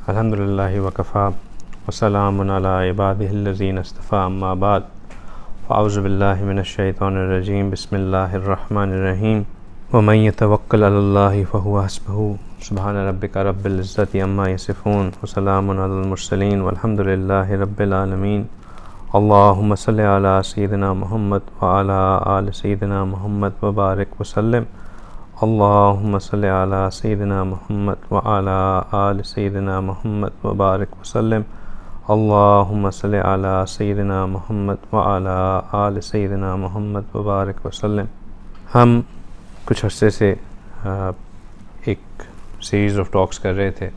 الحمدللہ وکفا وسلام علی عبادہ الذین اصطفیٰ اما بعد فاعوذ باللہ من الشیطان الرجیم بسم اللہ الرحمن الرحیم ومن یتوکل علی اللہ فہو حسبہ سبحان ربک رب العزۃ عما یصفون وسلام علی المرسلین والحمدللہ رب العالمین اللہم صلی علی سیدنا محمد وعلی آل سیدنا محمد وبارک وسلم اللہم صلی علی سیدنا محمد وعلی آل سیدنا محمد وبارک وسلم اللہم صلی علی سیدنا محمد وعلی آل سیدنا محمد وبارک وسلم۔ ہم کچھ عرصے سے ایک سیریز آف ٹاکس کر رہے تھے۔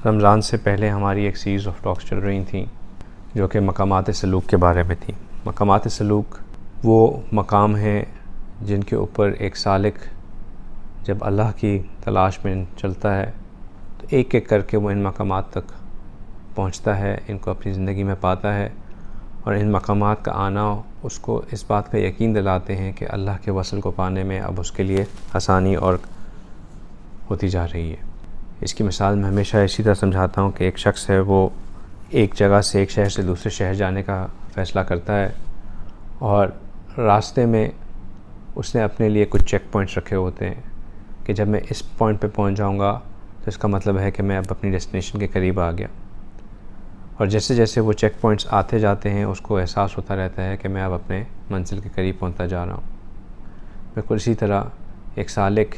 رمضان سے پہلے ہماری ایک سیریز آف ٹاکس چل رہی تھیں جو کہ مقامات سلوک کے بارے میں تھی۔ مقامات سلوک وہ مقام ہیں جن کے اوپر ایک سالک جب اللہ کی تلاش میں چلتا ہے تو ایک ایک کر کے وہ ان مقامات تک پہنچتا ہے، ان کو اپنی زندگی میں پاتا ہے، اور ان مقامات کا آنا اس کو اس بات کا یقین دلاتے ہیں کہ اللہ کے وصل کو پانے میں اب اس کے لیے آسانی اور ہوتی جا رہی ہے۔ اس کی مثال میں ہمیشہ اسی طرح سمجھاتا ہوں کہ ایک شخص ہے، وہ ایک جگہ سے ایک شہر سے دوسرے شہر جانے کا فیصلہ کرتا ہے، اور راستے میں اس نے اپنے لیے کچھ چیک پوائنٹس رکھے ہوتے ہیں کہ جب میں اس پوائنٹ پہ پہنچ جاؤں گا تو اس کا مطلب ہے کہ میں اب اپنی ڈیسٹینیشن کے قریب آ گیا، اور جیسے جیسے وہ چیک پوائنٹس آتے جاتے ہیں اس کو احساس ہوتا رہتا ہے کہ میں اب اپنے منزل کے قریب پہنچتا جا رہا ہوں۔ بالکل اسی طرح ایک سالک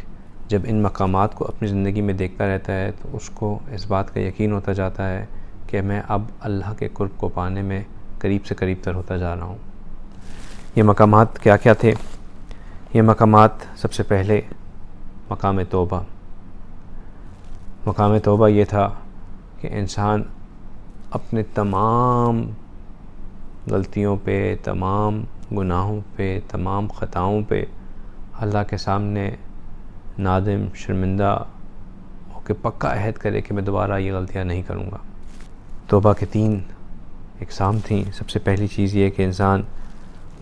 جب ان مقامات کو اپنی زندگی میں دیکھتا رہتا ہے تو اس کو اس بات کا یقین ہوتا جاتا ہے کہ میں اب اللہ کے قرب کو پانے میں قریب سے قریب تر ہوتا جا رہا ہوں۔ یہ مقامات کیا کیا تھے؟ یہ مقامات سب سے پہلے مقام توبہ۔ مقام توبہ یہ تھا کہ انسان اپنے تمام غلطیوں پہ، تمام گناہوں پہ، تمام خطاؤں پہ اللہ کے سامنے نادم، شرمندہ ہو کے پکا عہد کرے کہ میں دوبارہ یہ غلطیاں نہیں کروں گا۔ توبہ کے 3 اقسام تھیں۔ سب سے پہلی چیز یہ کہ انسان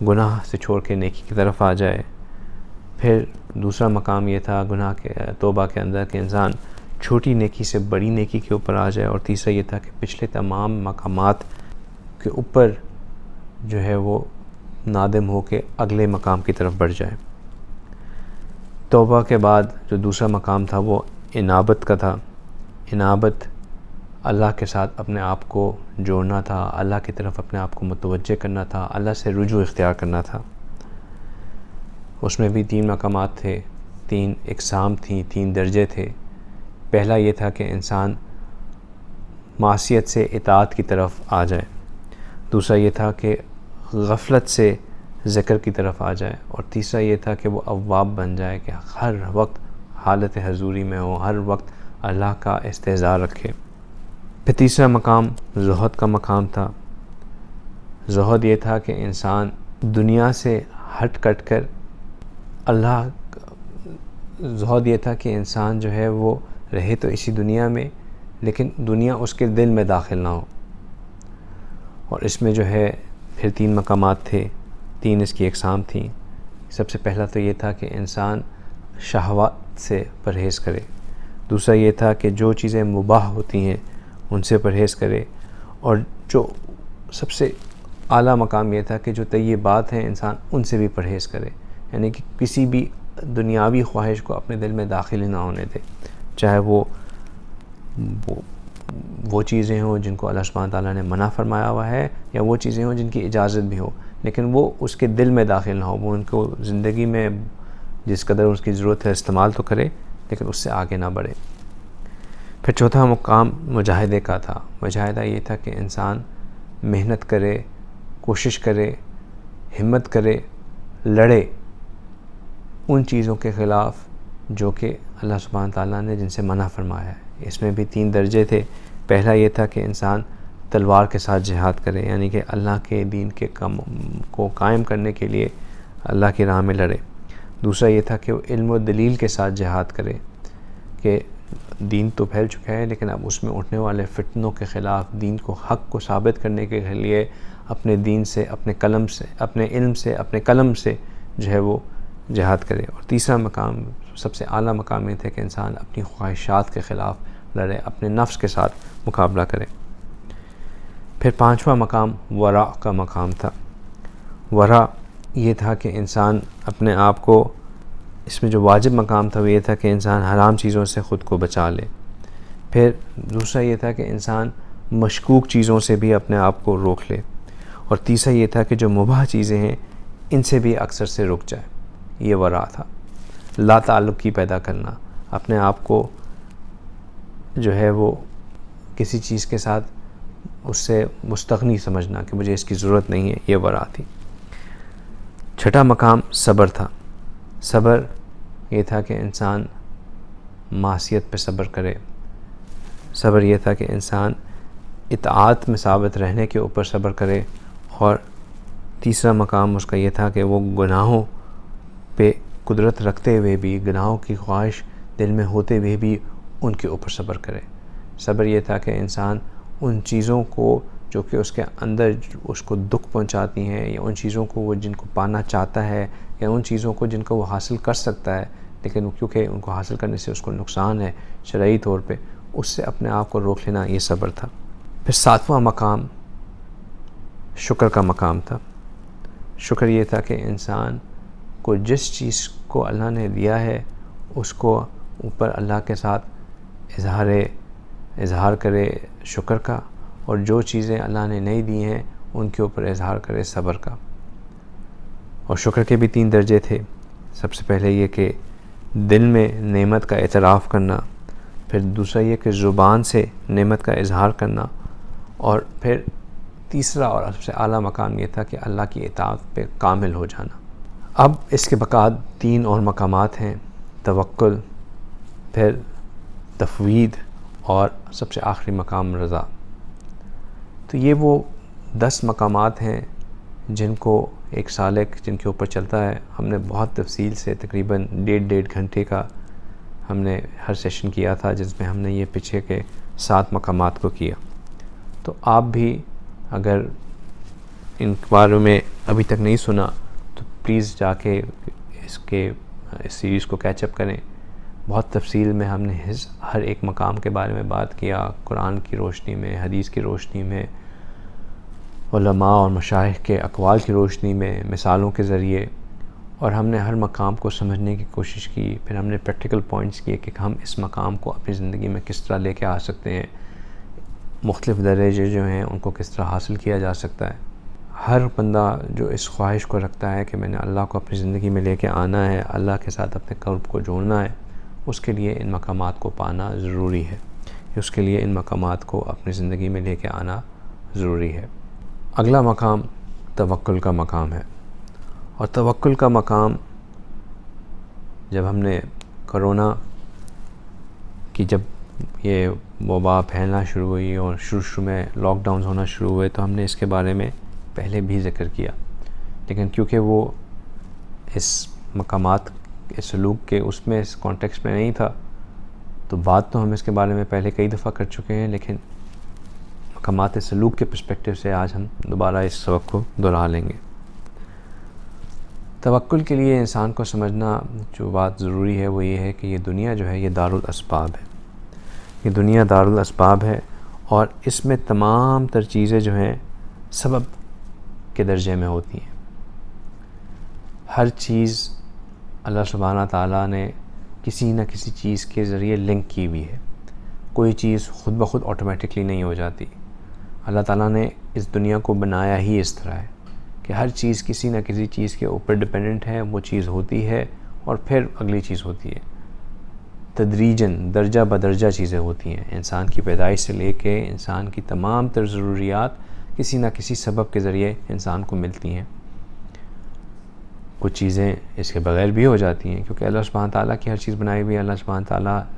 گناہ سے چھوڑ کے نیکی کی طرف آ جائے۔ پھر دوسرا مقام یہ تھا گناہ کے توبہ کے اندر کہ انسان چھوٹی نیکی سے بڑی نیکی کے اوپر آ جائے، اور تیسرا یہ تھا کہ پچھلے تمام مقامات کے اوپر جو ہے وہ نادم ہو کے اگلے مقام کی طرف بڑھ جائے۔ توبہ کے بعد جو دوسرا مقام تھا وہ انابت کا تھا۔ انابت اللہ کے ساتھ اپنے آپ کو جوڑنا تھا، اللہ کی طرف اپنے آپ کو متوجہ کرنا تھا، اللہ سے رجوع اختیار کرنا تھا۔ اس میں بھی 3 مقامات تھے، 3 اقسام تھیں، 3 درجے تھے۔ پہلا یہ تھا کہ انسان معصیت سے اطاعت کی طرف آ جائے۔ دوسرا یہ تھا کہ غفلت سے ذکر کی طرف آ جائے، اور تیسرا یہ تھا کہ وہ اواب بن جائے کہ ہر وقت حالت حضوری میں ہو، ہر وقت اللہ کا استحضار رکھے۔ پھر تیسرا مقام زہد کا مقام تھا۔ زہد یہ تھا کہ انسان دنیا سے ہٹ کٹ کر زہد یہ تھا کہ انسان جو ہے وہ رہے تو اسی دنیا میں، لیکن دنیا اس کے دل میں داخل نہ ہو۔ اور اس میں جو ہے پھر 3 مقامات تھے، 3 اس کی اقسام تھیں۔ سب سے پہلا تو یہ تھا کہ انسان شہوات سے پرہیز کرے۔ دوسرا یہ تھا کہ جو چیزیں مباح ہوتی ہیں ان سے پرہیز کرے، اور جو سب سے اعلیٰ مقام یہ تھا کہ جو طیبات ہیں انسان ان سے بھی پرہیز کرے، یعنی کہ کسی بھی دنیاوی خواہش کو اپنے دل میں داخل ہی نہ ہونے دے، چاہے وہ چیزیں ہوں جن کو اللہ سبحانہ تعالیٰ نے منع فرمایا ہوا ہے، یا وہ چیزیں ہوں جن کی اجازت بھی ہو، لیکن وہ اس کے دل میں داخل نہ ہو۔ وہ ان کو زندگی میں جس قدر اس کی ضرورت ہے استعمال تو کرے، لیکن اس سے آگے نہ بڑھے۔ پھر چوتھا مقام مجاہدے کا تھا۔ مجاہدہ یہ تھا کہ انسان محنت کرے، کوشش کرے، ہمت کرے، لڑے ان چیزوں کے خلاف جو کہ اللہ سبحانہ تعالیٰ نے جن سے منع فرمایا ہے۔ اس میں بھی 3 درجے تھے۔ پہلا یہ تھا کہ انسان تلوار کے ساتھ جہاد کرے، یعنی کہ اللہ کے دین کے کو قائم کرنے کے لیے اللہ کی راہ میں لڑے۔ دوسرا یہ تھا کہ وہ علم و دلیل کے ساتھ جہاد کرے کہ دین تو پھیل چکا ہے، لیکن اب اس میں اٹھنے والے فتنوں کے خلاف دین کو حق کو ثابت کرنے کے لیے اپنے دین سے، اپنے قلم سے، اپنے علم سے، اپنے قلم سے جو ہے وہ جہاد کرے۔ اور تیسرا مقام، سب سے اعلیٰ مقام یہ تھا کہ انسان اپنی خواہشات کے خلاف لڑے، اپنے نفس کے ساتھ مقابلہ کرے۔ پھر پانچواں مقام ورع کا مقام تھا۔ ورع یہ تھا کہ انسان اپنے آپ کو، اس میں جو واجب مقام تھا وہ یہ تھا کہ انسان حرام چیزوں سے خود کو بچا لے۔ پھر دوسرا یہ تھا کہ انسان مشکوک چیزوں سے بھی اپنے آپ کو روک لے، اور تیسرا یہ تھا کہ جو مباح چیزیں ہیں ان سے بھی اکثر سے رک جائے۔ یہ ورع تھا۔ لا تعلقی پیدا کرنا، اپنے آپ کو جو ہے وہ کسی چیز کے ساتھ اس سے مستغنی سمجھنا کہ مجھے اس کی ضرورت نہیں ہے، یہ ورع تھی۔ چھٹا مقام صبر تھا۔ صبر یہ تھا کہ انسان معصیت پہ صبر کرے۔ صبر یہ تھا کہ انسان اطاعت میں ثابت رہنے کے اوپر صبر کرے، اور تیسرا مقام اس کا یہ تھا کہ وہ گناہوں پہ قدرت رکھتے ہوئے بھی، گناہوں کی خواہش دل میں ہوتے ہوئے بھی ان کے اوپر صبر کرے۔ صبر یہ تھا کہ انسان ان چیزوں کو جو کہ اس کے اندر اس کو دکھ پہنچاتی ہیں، یا ان چیزوں کو وہ جن کو پانا چاہتا ہے، یا ان چیزوں کو جن کو وہ حاصل کر سکتا ہے لیکن کیونکہ ان کو حاصل کرنے سے اس کو نقصان ہے شرعی طور پہ، اس سے اپنے آپ کو روک لینا، یہ صبر تھا۔ پھر ساتواں مقام شکر کا مقام تھا۔ شکر یہ تھا کہ انسان کو جس چیز کو اللہ نے دیا ہے اس کو اوپر اللہ کے ساتھ اظہار کرے شکر کا، اور جو چیزیں اللہ نے نہیں دی ہیں ان کے اوپر اظہار کرے صبر کا۔ اور شکر کے بھی 3 درجے تھے۔ سب سے پہلے یہ کہ دل میں نعمت کا اعتراف کرنا، پھر دوسرا یہ کہ زبان سے نعمت کا اظہار کرنا، اور پھر تیسرا اور سب سے اعلیٰ مقام یہ تھا کہ اللہ کی اطاعت پہ کامل ہو جانا۔ اب اس کے بعد 3 اور مقامات ہیں، توکل، پھر تفوید، اور سب سے آخری مقام رضا۔ تو یہ وہ 10 مقامات ہیں جن کو ایک سالک جن کے اوپر چلتا ہے۔ ہم نے بہت تفصیل سے تقریباً 1.5 گھنٹے کا ہم نے ہر سیشن کیا تھا، جس میں ہم نے یہ پیچھے کے 7 مقامات کو کیا۔ تو آپ بھی اگر ان بارے میں ابھی تک نہیں سنا تو پلیز جا کے اس سیریز کو کیچ اپ کریں۔ بہت تفصیل میں ہم نے ہر ایک مقام کے بارے میں بات کیا، قرآن کی روشنی میں، حدیث کی روشنی میں، علماء اور مشائخ کے اقوال کی روشنی میں، مثالوں کے ذریعے، اور ہم نے ہر مقام کو سمجھنے کی کوشش کی۔ پھر ہم نے پریکٹیکل پوائنٹس کیے کہ ہم اس مقام کو اپنی زندگی میں کس طرح لے کے آ سکتے ہیں، مختلف درجے جو ہیں ان کو کس طرح حاصل کیا جا سکتا ہے۔ ہر بندہ جو اس خواہش کو رکھتا ہے کہ میں نے اللہ کو اپنی زندگی میں لے کے آنا ہے، اللہ کے ساتھ اپنے قلب کو جوڑنا ہے، اس کے لیے ان مقامات کو پانا ضروری ہے، اس کے لیے ان مقامات کو اپنی زندگی میں لے کے آنا ضروری ہے۔ اگلا مقام توکل کا مقام ہے، اور توکل کا مقام جب ہم نے کرونا کی جب یہ وبا پھیلنا شروع ہوئی اور شروع میں لاک ڈاؤنز ہونا شروع ہوئے تو ہم نے اس کے بارے میں پہلے بھی ذکر کیا، لیکن کیونکہ وہ اس مقامات اس سلوک کے اس میں اس کانٹیکسٹ میں نہیں تھا تو بات تو ہم اس کے بارے میں پہلے کئی دفعہ کر چکے ہیں، لیکن مقامات سلوک کے پرسپیکٹیو سے آج ہم دوبارہ اس سبق کو دہرا لیں گے۔ توکل کے لیے انسان کو سمجھنا جو بات ضروری ہے وہ یہ ہے کہ یہ دنیا جو ہے یہ دارالاسباب ہے، یہ دنیا دارالاسباب ہے، اور اس میں تمام تر چیزیں جو ہیں سبب کے درجے میں ہوتی ہیں۔ ہر چیز اللہ سبحانہ تعالیٰ نے کسی نہ کسی چیز کے ذریعے لنک کی ہوئی ہے، کوئی چیز خود بخود آٹومیٹکلی نہیں ہو جاتی۔ اللہ تعالیٰ نے اس دنیا کو بنایا ہی اس طرح ہے کہ ہر چیز کسی نہ کسی چیز کے اوپر ڈیپینڈنٹ ہے، وہ چیز ہوتی ہے اور پھر اگلی چیز ہوتی ہے، تدریجاً درجہ بدرجہ چیزیں ہوتی ہیں۔ انسان کی پیدائش سے لے کے انسان کی تمام تر ضروریات کسی نہ کسی سبب کے ذریعے انسان کو ملتی ہیں۔ کچھ چیزیں اس کے بغیر بھی ہو جاتی ہیں کیونکہ اللہ سبحانہ تعالیٰ کی ہر چیز بنائی ہوئی ہے۔ اللہ سبحانہ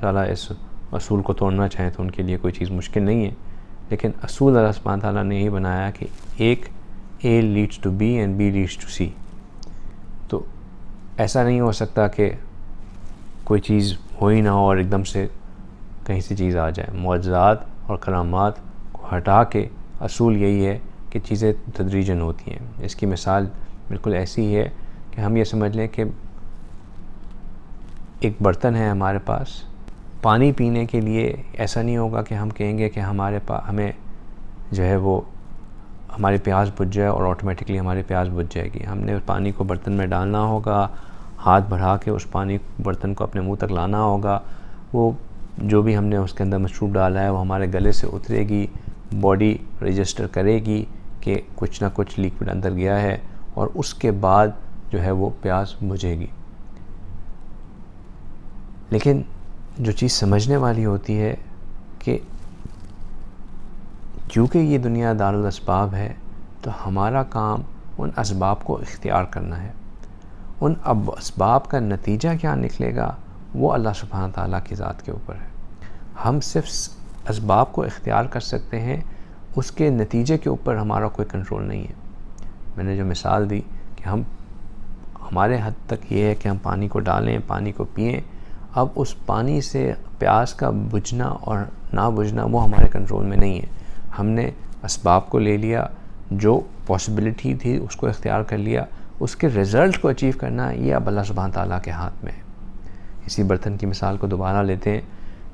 تعالیٰ اس اصول کو توڑنا چاہیں تو ان کے لیے کوئی چیز مشکل نہیں ہے، لیکن اصول اللہ سبحانہ تعالیٰ نے یہی بنایا کہ ایک A leads to B and B leads to C۔ تو ایسا نہیں ہو سکتا کہ کوئی چیز ہو ہی نہ ہو اور ایک دم سے کہیں سے چیز آ جائے۔ معجزات اور کرامات کو ہٹا کے اصول یہی ہے کہ چیزیں تدریجاً ہوتی ہیں۔ اس کی مثال بالکل ایسی ہے کہ ہم یہ سمجھ لیں کہ ایک برتن ہے ہمارے پاس، پانی پینے کے لیے ایسا نہیں ہوگا کہ ہم کہیں گے کہ ہمیں جو ہے وہ ہماری پیاس بجھ جائے اور آٹومیٹکلی ہماری پیاس بجھ جائے گی. ہم نے پانی کو برتن میں ڈالنا ہوگا, ہاتھ بڑھا کے اس پانی برتن کو اپنے منہ تک لانا ہوگا. وہ جو بھی ہم نے اس کے اندر مشروب ڈالا ہے وہ ہمارے گلے سے اترے گی, باڈی رجسٹر کرے گی کہ کچھ نہ کچھ لیکوڈ اندر گیا ہے, اور اس کے بعد جو ہے وہ پیاس بجھے گی. لیکن جو چیز سمجھنے والی ہوتی ہے کہ کیونکہ یہ دنیا دارالاسباب ہے تو ہمارا کام ان اسباب کو اختیار کرنا ہے. ان اسباب کا نتیجہ کیا نکلے گا وہ اللہ سبحانہ تعالیٰ کی ذات کے اوپر ہے. ہم صرف اسباب کو اختیار کر سکتے ہیں, اس کے نتیجے کے اوپر ہمارا کوئی کنٹرول نہیں ہے. میں نے جو مثال دی کہ ہمارے حد تک یہ ہے کہ ہم پانی کو ڈالیں, پانی کو پئیں. اب اس پانی سے پیاس کا بجھنا اور نہ بجھنا وہ ہمارے کنٹرول میں نہیں ہے. ہم نے اسباب کو لے لیا, جو پاسبلٹی تھی اس کو اختیار کر لیا, اس کے رزلٹ کو اچیو کرنا یہ اب اللہ سبحانہ تعالیٰ کے ہاتھ میں ہے. اسی برتن کی مثال کو دوبارہ لیتے ہیں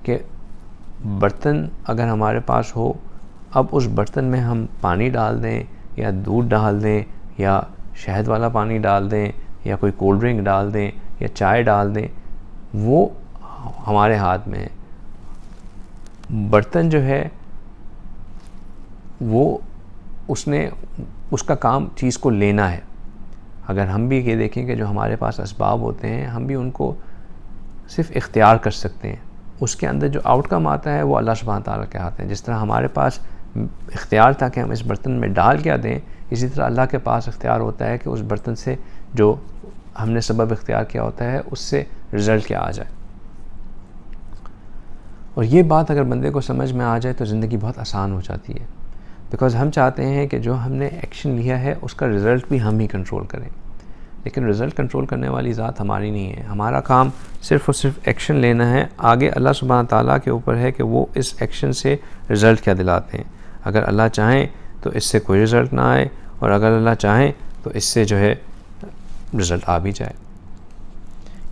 کہ برتن اگر ہمارے پاس ہو, اب اس برتن میں ہم پانی ڈال دیں یا دودھ ڈال دیں یا شہد والا پانی ڈال دیں یا کوئی کولڈ ڈرنک ڈال دیں یا چائے ڈال دیں, وہ ہمارے ہاتھ میں ہے. برتن جو ہے وہ اس کا کام چیز کو لینا ہے. اگر ہم بھی یہ دیکھیں کہ جو ہمارے پاس اسباب ہوتے ہیں ہم بھی ان کو صرف اختیار کر سکتے ہیں, اس کے اندر جو آؤٹ کم آتا ہے وہ اللہ سبحانہ تعالیٰ کے ہاتھ ہے. جس طرح ہمارے پاس اختیار تھا کہ ہم اس برتن میں ڈال کیا دیں, اسی طرح اللہ کے پاس اختیار ہوتا ہے کہ اس برتن سے جو ہم نے سبب اختیار کیا ہوتا ہے اس سے رزلٹ کیا آ جائے. اور یہ بات اگر بندے کو سمجھ میں آ جائے تو زندگی بہت آسان ہو جاتی ہے, بیکاز ہم چاہتے ہیں کہ جو ہم نے ایکشن لیا ہے اس کا رزلٹ بھی ہم ہی کنٹرول کریں. لیکن رزلٹ کنٹرول کرنے والی ذات ہماری نہیں ہے. ہمارا کام صرف اور صرف ایکشن لینا ہے. آگے اللہ سبحانہ تعالیٰ کے اوپر ہے کہ وہ اس ایکشن سے رزلٹ کیا دلاتے ہیں. اگر اللہ چاہیں تو اس سے کوئی رزلٹ نہ آئے, اور اگر اللہ چاہیں تو اس سے جو ہے رزلٹ آ بھی جائے.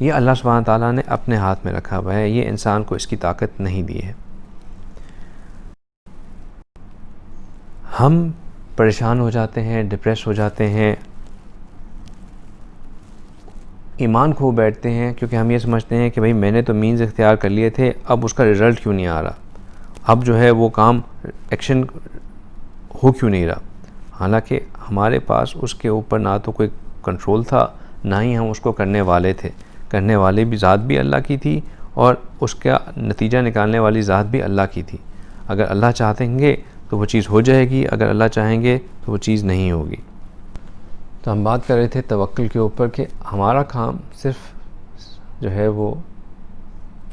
یہ اللہ سبحانہ تعالیٰ نے اپنے ہاتھ میں رکھا ہوا ہے, یہ انسان کو اس کی طاقت نہیں دی ہے. ہم پریشان ہو جاتے ہیں, ڈپریس ہو جاتے ہیں, ایمان کھو بیٹھتے ہیں, کیونکہ ہم یہ سمجھتے ہیں کہ بھئی میں نے تو مینز اختیار کر لیے تھے, اب اس کا رزلٹ کیوں نہیں آ رہا, اب جو ہے وہ کام ایکشن ہو کیوں نہیں رہا. حالانکہ ہمارے پاس اس کے اوپر نہ تو کوئی کنٹرول تھا, نہ ہی ہم اس کو کرنے والے تھے. کرنے والی بھی ذات بھی اللہ کی تھی اور اس کا نتیجہ نکالنے والی ذات بھی اللہ کی تھی. اگر اللہ چاہتے گے تو وہ چیز ہو جائے گی, اگر اللہ چاہیں گے تو وہ چیز نہیں ہوگی. تو ہم بات کر رہے تھے توکل کے اوپر کہ ہمارا کام صرف جو ہے وہ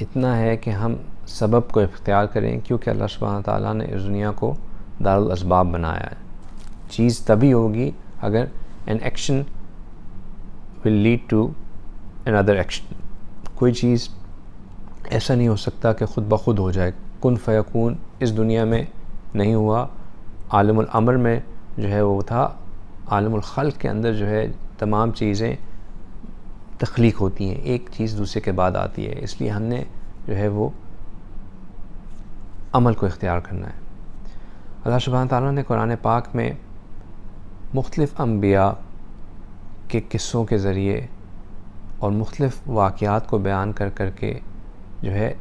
اتنا ہے کہ ہم سبب کو اختیار کریں, کیونکہ اللہ سبحانہ تعالیٰ نے اس دنیا کو دارالاسباب بنایا ہے. چیز تبھی ہوگی اگر an action will lead to another action. کوئی چیز ایسا نہیں ہو سکتا کہ خود بخود ہو جائے. کن فیکون اس دنیا میں نہیں ہوا, عالم الامر میں جو ہے وہ تھا. عالم الخلق کے اندر جو ہے تمام چیزیں تخلیق ہوتی ہیں, ایک چیز دوسرے کے بعد آتی ہے. اس لیے ہم نے جو ہے وہ عمل کو اختیار کرنا ہے. اللہ سبحانہ تعالیٰ نے قرآن پاک میں مختلف انبیاء کے قصوں کے ذریعے اور مختلف واقعات کو بیان کر کر کے جو ہے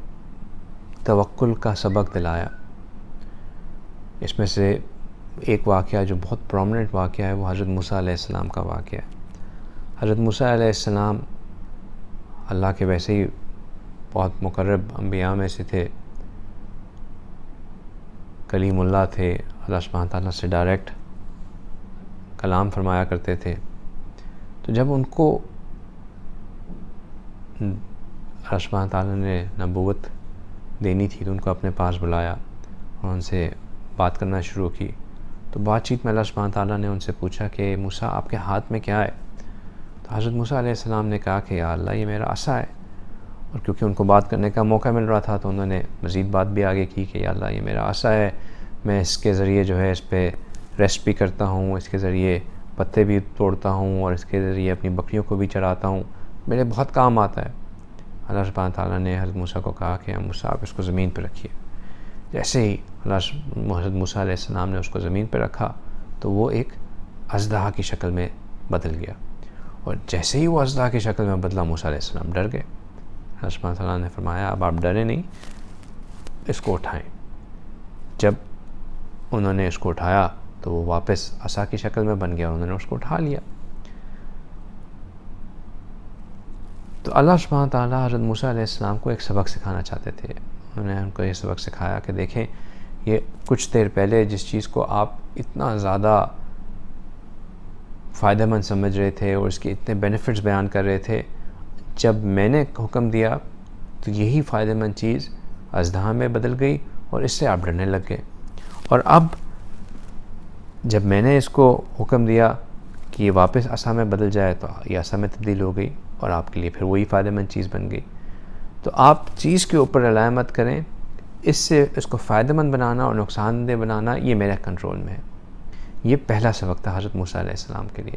توکل کا سبق دلایا. اس میں سے ایک واقعہ جو بہت پرومننٹ واقعہ ہے وہ حضرت موسیٰ علیہ السلام کا واقعہ ہے. حضرت موسیٰ علیہ السلام اللہ کے ویسے ہی بہت مقرب انبیاء میں سے تھے, کلیم اللہ تھے, اللہ سبحانہ تعالیٰ سے ڈائریکٹ کلام فرمایا کرتے تھے. تو جب ان کو اللہ سبحانہ تعالیٰ نے نبوت دینی تھی تو ان کو اپنے پاس بلایا اور ان سے بات کرنا شروع کی. تو بات چیت میں اللہ سبحانہ تعالیٰ نے ان سے پوچھا کہ موسیٰ آپ کے ہاتھ میں کیا ہے؟ تو حضرت موسیٰ علیہ السلام نے کہا کہ یا اللہ یہ میرا عصا ہے. اور کیونکہ ان کو بات کرنے کا موقع مل رہا تھا تو انہوں نے مزید بات بھی آگے کی کہ یا اللہ یہ میرا عصا ہے, میں اس کے ذریعے جو ہے اس پہ ریسٹ بھی کرتا ہوں, اس کے ذریعے پتے بھی توڑتا ہوں اور اس کے ذریعے اپنی بکریوں کو بھی چراتا ہوں, میرے بہت کام آتا ہے. اللہ سبحانہ تعالیٰ نے حضرت موسیٰ کو کہا کہ موسیٰ آپ اس کو زمین پہ رکھیے. جیسے ہی حضرت موسیٰ علیہ السلام نے اس کو زمین پہ رکھا تو وہ ایک اژدہا کی شکل میں بدل گیا، اور جیسے ہی وہ اژدہا کی شکل میں بدلا موسیٰ علیہ السلام ڈر گئے. اللہ سبحانہ تعالیٰ نے فرمایا اب آپ ڈرے نہیں، اس کو اٹھائیں. جب انہوں نے اس کو اٹھایا تو وہ واپس عصا کی شکل میں بن گیا، انہوں نے اس کو اٹھا لیا. تو اللہ سبحانہ تعالیٰ حضرت موسیٰ علیہ السلام کو ایک سبق سکھانا چاہتے تھے. انہوں نے ان کو یہ سبق سکھایا کہ دیکھیں یہ کچھ دیر پہلے جس چیز کو آپ اتنا زیادہ فائدہ مند سمجھ رہے تھے اور اس کے اتنے بینیفٹس بیان کر رہے تھے، جب میں نے حکم دیا تو یہی فائدہ مند چیز اژدہا میں بدل گئی اور اس سے آپ ڈرنے لگ گئے. اور اب جب میں نے اس کو حکم دیا کہ یہ واپس عصا میں بدل جائے تو یہ عصا میں تبدیل ہو گئی اور آپ کے لیے پھر وہی فائدہ مند چیز بن گئی. تو آپ چیز کے اوپر رلائے مت کریں، اس سے اس کو فائدہ مند بنانا اور نقصان دہ بنانا یہ میرے کنٹرول میں ہے. یہ پہلا سبق تھا حضرت موسیٰ علیہ السلام کے لیے،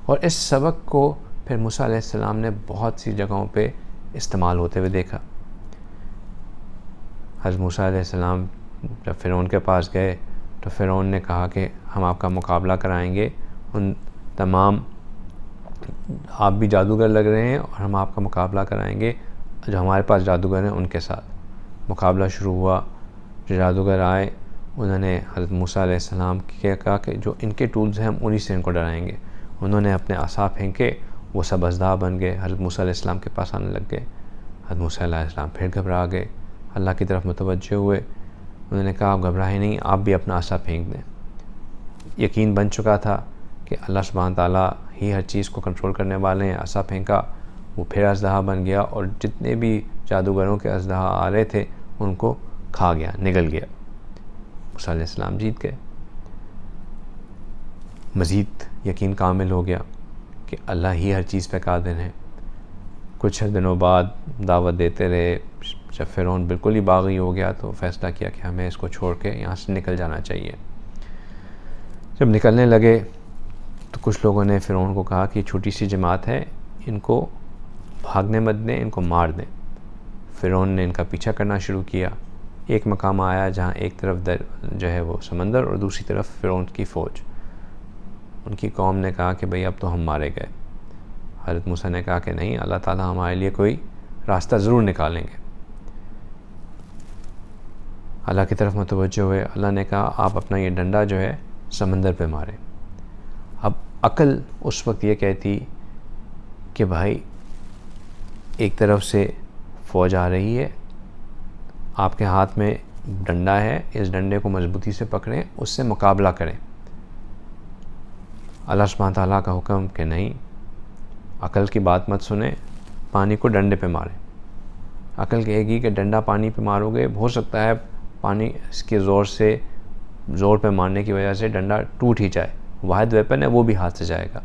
اور اس سبق کو پھر موسیٰ علیہ السلام نے بہت سی جگہوں پہ استعمال ہوتے ہوئے دیکھا. حضرت موسیٰ علیہ السلام جب فرعون کے پاس گئے تو فرعون نے کہا کہ ہم آپ کا مقابلہ کرائیں گے، ان تمام آپ بھی جادوگر لگ رہے ہیں اور ہم آپ کا مقابلہ کرائیں گے جو ہمارے پاس جادوگر ہیں ان کے ساتھ. مقابلہ شروع ہوا. جو جادوگر آئے انہوں نے حضرت موسیٰ علیہ السلام کی کہا کہ جو ان کے ٹولز ہیں ہم انہی سے ان کو ڈرائیں گے. انہوں نے اپنے عصا پھینکے، وہ سب اژدہا بن گئے، حضرت موسیٰ علیہ السلام کے پاس آنے لگ گئے. حضرت موسیٰ علیہ السلام پھر گھبرا گئے، اللہ کی طرف متوجہ ہوئے. انہوں نے کہا آپ گھبرائیں نہیں، آپ بھی اپنا عصا پھینک دیں. یقین بن چکا تھا کہ اللہ سبحانہ تعالیٰ ہی ہر چیز کو کنٹرول کرنے والے ہیں. عصا پھینکا، وہ پھر اژدہا بن گیا اور جتنے بھی جادوگروں کے اژدہا آ رہے تھے ان کو کھا گیا، نگل گیا. موسیٰ علیہ السلام جیت گئے. مزید یقین کامل ہو گیا کہ اللہ ہی ہر چیز پہ قادر ہیں. کچھ دنوں بعد دعوت دیتے رہے. جب فرعون بالکل ہی باغی ہو گیا تو فیصلہ کیا کہ ہمیں اس کو چھوڑ کے یہاں سے نکل جانا چاہیے. جب نکلنے لگے تو کچھ لوگوں نے فرعون کو کہا کہ یہ چھوٹی سی جماعت ہے، ان کو بھاگنے مت دیں، ان کو مار دیں. فرعون نے ان کا پیچھا کرنا شروع کیا. ایک مقام آیا جہاں ایک طرف جو ہے وہ سمندر اور دوسری طرف فرعون کی فوج. ان کی قوم نے کہا کہ بھئی اب تو ہم مارے گئے. حضرت موسیٰ نے کہا کہ نہیں، اللہ تعالیٰ ہمارے لیے کوئی راستہ ضرور نکالیں گے. اللہ کی طرف متوجہ ہوئے. اللہ نے کہا آپ اپنا یہ ڈنڈا جو ہے سمندر پہ ماریں. اب عقل اس وقت یہ کہتی کہ بھائی ایک طرف سے فوج آ رہی ہے، آپ کے ہاتھ میں ڈنڈا ہے، اس ڈنڈے کو مضبوطی سے پکڑیں، اس سے مقابلہ کریں. اللہ سبحانہ تعالیٰ کا حکم کہ نہیں، عقل کی بات مت سنیں، پانی کو ڈنڈے پہ ماریں. عقل کہے گی کہ ڈنڈا پانی پہ مارو گے، ہو سکتا ہے پانی اس کے زور پہ مارنے کی وجہ سے ڈنڈا ٹوٹ ہی جائے، واحد ویپن ہے وہ بھی ہاتھ سے جائے گا.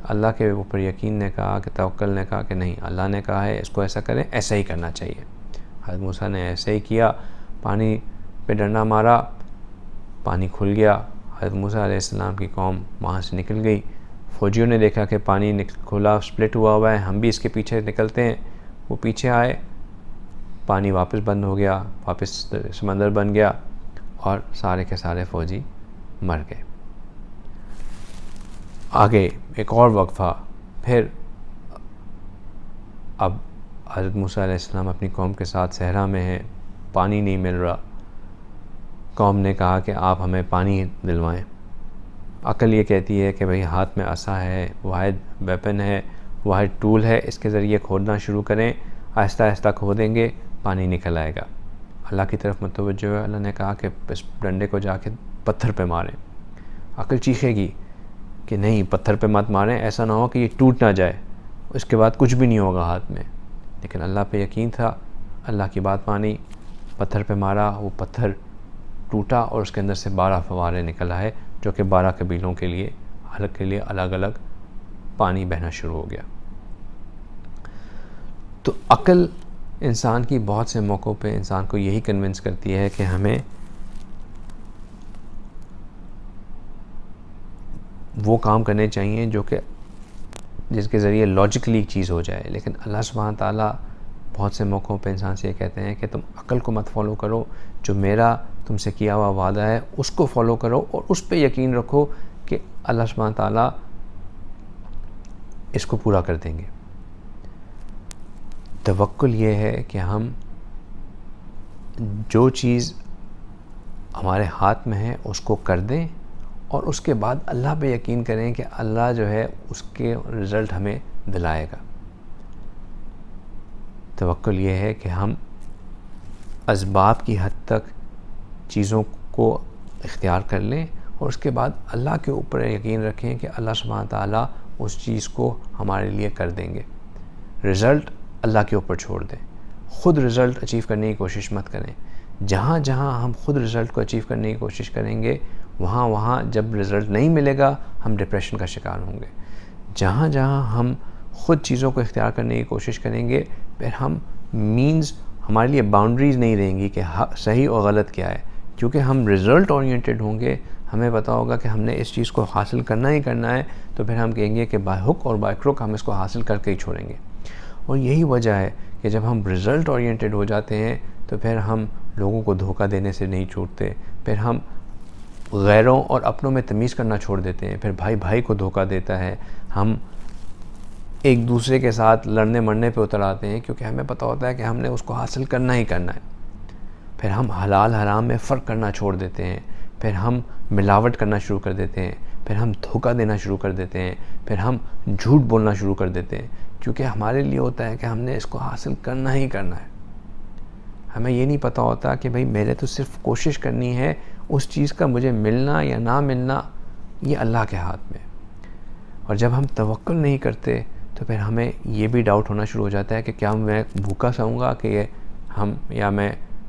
اللہ کے اوپر یقین نے کہا کہ توکل نے کہا کہ نہیں، اللہ نے کہا ہے اس کو ایسا کریں، ایسا ہی کرنا چاہیے. حضرت موسیٰ نے ایسے ہی کیا، پانی پہ ڈنڈا مارا، پانی کھل گیا. حضرت موسیٰ علیہ السلام کی قوم وہاں سے نکل گئی. فوجیوں نے دیکھا کہ پانی کھلا، سپلٹ ہوا ہے، ہم بھی اس کے پیچھے نکلتے ہیں. وہ پیچھے آئے، پانی واپس بند ہو گیا، واپس سمندر بن گیا اور سارے کے سارے فوجی مر گئے. آگے ایک اور وقفہ. پھر اب حضرت موسیٰ علیہ السلام اپنی قوم کے ساتھ صحرا میں ہیں، پانی نہیں مل رہا. قوم نے کہا کہ آپ ہمیں پانی دلوائیں. عقل یہ کہتی ہے کہ بھئی ہاتھ میں عصا ہے، واحد ویپن ہے، واحد ٹول ہے، اس کے ذریعے کھودنا شروع کریں، آہستہ آہستہ کھودیں گے، پانی نکل آئے گا. اللہ کی طرف متوجہ ہوئے. اللہ نے کہا کہ اس ڈنڈے کو جا کے پتھر پہ ماریں. عقل چیخے گی کہ نہیں، پتھر پہ مت ماریں، ایسا نہ ہو کہ یہ ٹوٹ نہ جائے، اس کے بعد کچھ بھی نہیں ہوگا ہاتھ میں. لیکن اللہ پہ یقین تھا، اللہ کی بات مانی، پتھر پہ مارا، وہ پتھر ٹوٹا اور اس کے اندر سے 12 فوارے نکل آئے جو کہ 12 قبیلوں کے لیے الگ الگ پانی بہنا شروع ہو گیا. تو عقل انسان کی بہت سے موقعوں پہ انسان کو یہی کنونس کرتی ہے کہ ہمیں وہ کام کرنے چاہیے جو کہ جس کے ذریعے لاجکلی ایک چیز ہو جائے. لیکن اللہ سبحانہ تعالیٰ بہت سے موقعوں پہ انسان سے یہ کہتے ہیں کہ تم عقل کو مت فالو کرو، جو میرا تم سے کیا ہوا وعدہ ہے اس کو فالو کرو اور اس پہ یقین رکھو کہ اللہ سبحانہ تعالیٰ اس کو پورا کر دیں گے. توکل یہ ہے کہ ہم جو چیز ہمارے ہاتھ میں ہے اس کو کر دیں اور اس کے بعد اللہ پہ یقین کریں کہ اللہ جو ہے اس کے رزلٹ ہمیں دلائے گا. توکل یہ ہے کہ ہم اسباب کی حد تک چیزوں کو اختیار کر لیں اور اس کے بعد اللہ کے اوپر یقین رکھیں کہ اللہ سبحانہ تعالیٰ اس چیز کو ہمارے لیے کر دیں گے. رزلٹ اللہ کے اوپر چھوڑ دیں. خود رزلٹ اچیو کرنے کی کوشش مت کریں. جہاں جہاں ہم خود رزلٹ کو اچیو کرنے کی کوشش کریں گے وہاں جب رزلٹ نہیں ملے گا ہم ڈپریشن کا شکار ہوں گے. جہاں جہاں ہم خود چیزوں کو اختیار کرنے کی کوشش کریں گے پھر ہم ہمارے لیے باؤنڈریز نہیں رہیں گی کہ صحیح اور غلط کیا ہے. کیونکہ ہم رزلٹ اورینٹڈ ہوں گے، ہمیں پتہ ہوگا کہ ہم نے اس چیز کو حاصل کرنا ہی کرنا ہے، تو پھر ہم کہیں گے کہ بائی ہک اور بائی کروک ہم اس کو حاصل کر کے ہی چھوڑیں گے. اور یہی وجہ ہے کہ جب ہم رزلٹ اورینٹڈ ہو جاتے ہیں تو پھر ہم لوگوں کو دھوکہ دینے سے نہیں چھوٹتے، پھر ہم غیروں اور اپنوں میں تمیز کرنا چھوڑ دیتے ہیں. پھر بھائی کو دھوکہ دیتا ہے، ہم ایک دوسرے کے ساتھ لڑنے مرنے پہ اتر آتے ہیں کیونکہ ہمیں پتہ ہوتا ہے کہ ہم نے اس کو حاصل کرنا ہی کرنا ہے. پھر ہم حلال حرام میں فرق کرنا چھوڑ دیتے ہیں، پھر ہم ملاوٹ کرنا شروع کر دیتے ہیں، پھر ہم دھوکہ دینا شروع کر دیتے ہیں، پھر ہم جھوٹ بولنا شروع کر دیتے ہیں. کیونکہ ہمارے لیے ہوتا ہے کہ ہم نے اس کو حاصل کرنا ہی کرنا ہے. ہمیں یہ نہیں پتہ ہوتا کہ بھئی میں نے تو صرف کوشش کرنی ہے، اس چیز کا مجھے ملنا یا نہ ملنا یہ اللہ کے ہاتھ میں. اور جب ہم توکل نہیں کرتے تو پھر ہمیں یہ بھی ڈاؤٹ ہونا شروع ہو جاتا ہے کہ کیا میں بھوکا سوؤں گا کہ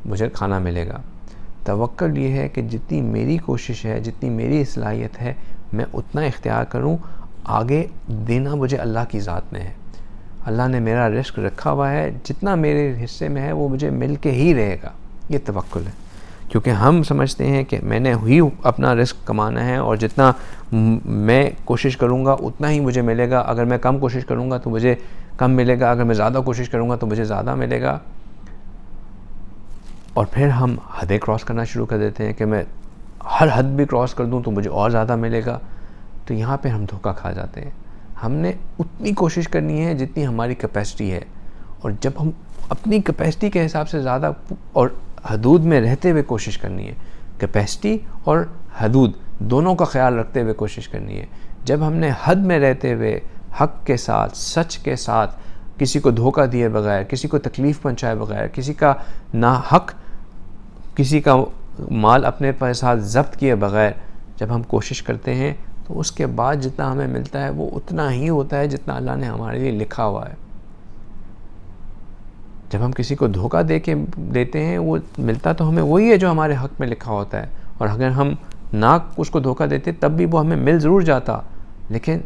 مجھے کھانا ملے گا. توکل یہ ہے کہ جتنی میری کوشش ہے، جتنی میری صلاحیت ہے، میں اتنا اختیار کروں. آگے دینا مجھے اللہ کی ذات میں ہے. اللہ نے میرا رزق رکھا ہوا ہے، جتنا میرے حصے میں ہے وہ مجھے مل کے ہی رہے گا. یہ توکل ہے. کیونکہ ہم سمجھتے ہیں کہ میں نے ہی اپنا رزق کمانا ہے اور جتنا میں کوشش کروں گا اتنا ہی مجھے ملے گا. اگر میں کم کوشش کروں گا تو مجھے کم ملے گا، اگر میں زیادہ کوشش کروں گا تو مجھے زیادہ ملے گا. اور پھر ہم حدیں کراس کرنا شروع کر دیتے ہیں کہ میں ہر حد بھی کراس کر دوں تو مجھے اور زیادہ ملے گا. تو یہاں پہ ہم دھوکہ کھا جاتے ہیں. ہم نے اتنی کوشش کرنی ہے جتنی ہماری کیپیسٹی ہے، اور جب ہم اپنی کیپیسٹی کے حساب سے زیادہ اور حدود میں رہتے ہوئے کوشش کرنی ہے. کیپیسٹی اور حدود دونوں کا خیال رکھتے ہوئے کوشش کرنی ہے. جب ہم نے حد میں رہتے ہوئے حق کے ساتھ، سچ کے ساتھ، کسی کو دھوکہ دیے بغیر، کسی کو تکلیف پہنچائے بغیر، کسی کا ناحق کسی کا مال اپنے ساتھ ضبط کیے بغیر جب ہم کوشش کرتے ہیں تو اس کے بعد جتنا ہمیں ملتا ہے وہ اتنا ہی ہوتا ہے جتنا اللہ نے ہمارے لیے لکھا ہوا ہے. جب ہم کسی کو دھوکہ دیتے ہیں وہ ملتا تو ہمیں وہی ہے جو ہمارے حق میں لکھا ہوتا ہے. اور اگر ہم نہ اس کو دھوکہ دیتے تب بھی وہ ہمیں مل ضرور جاتا. لیکن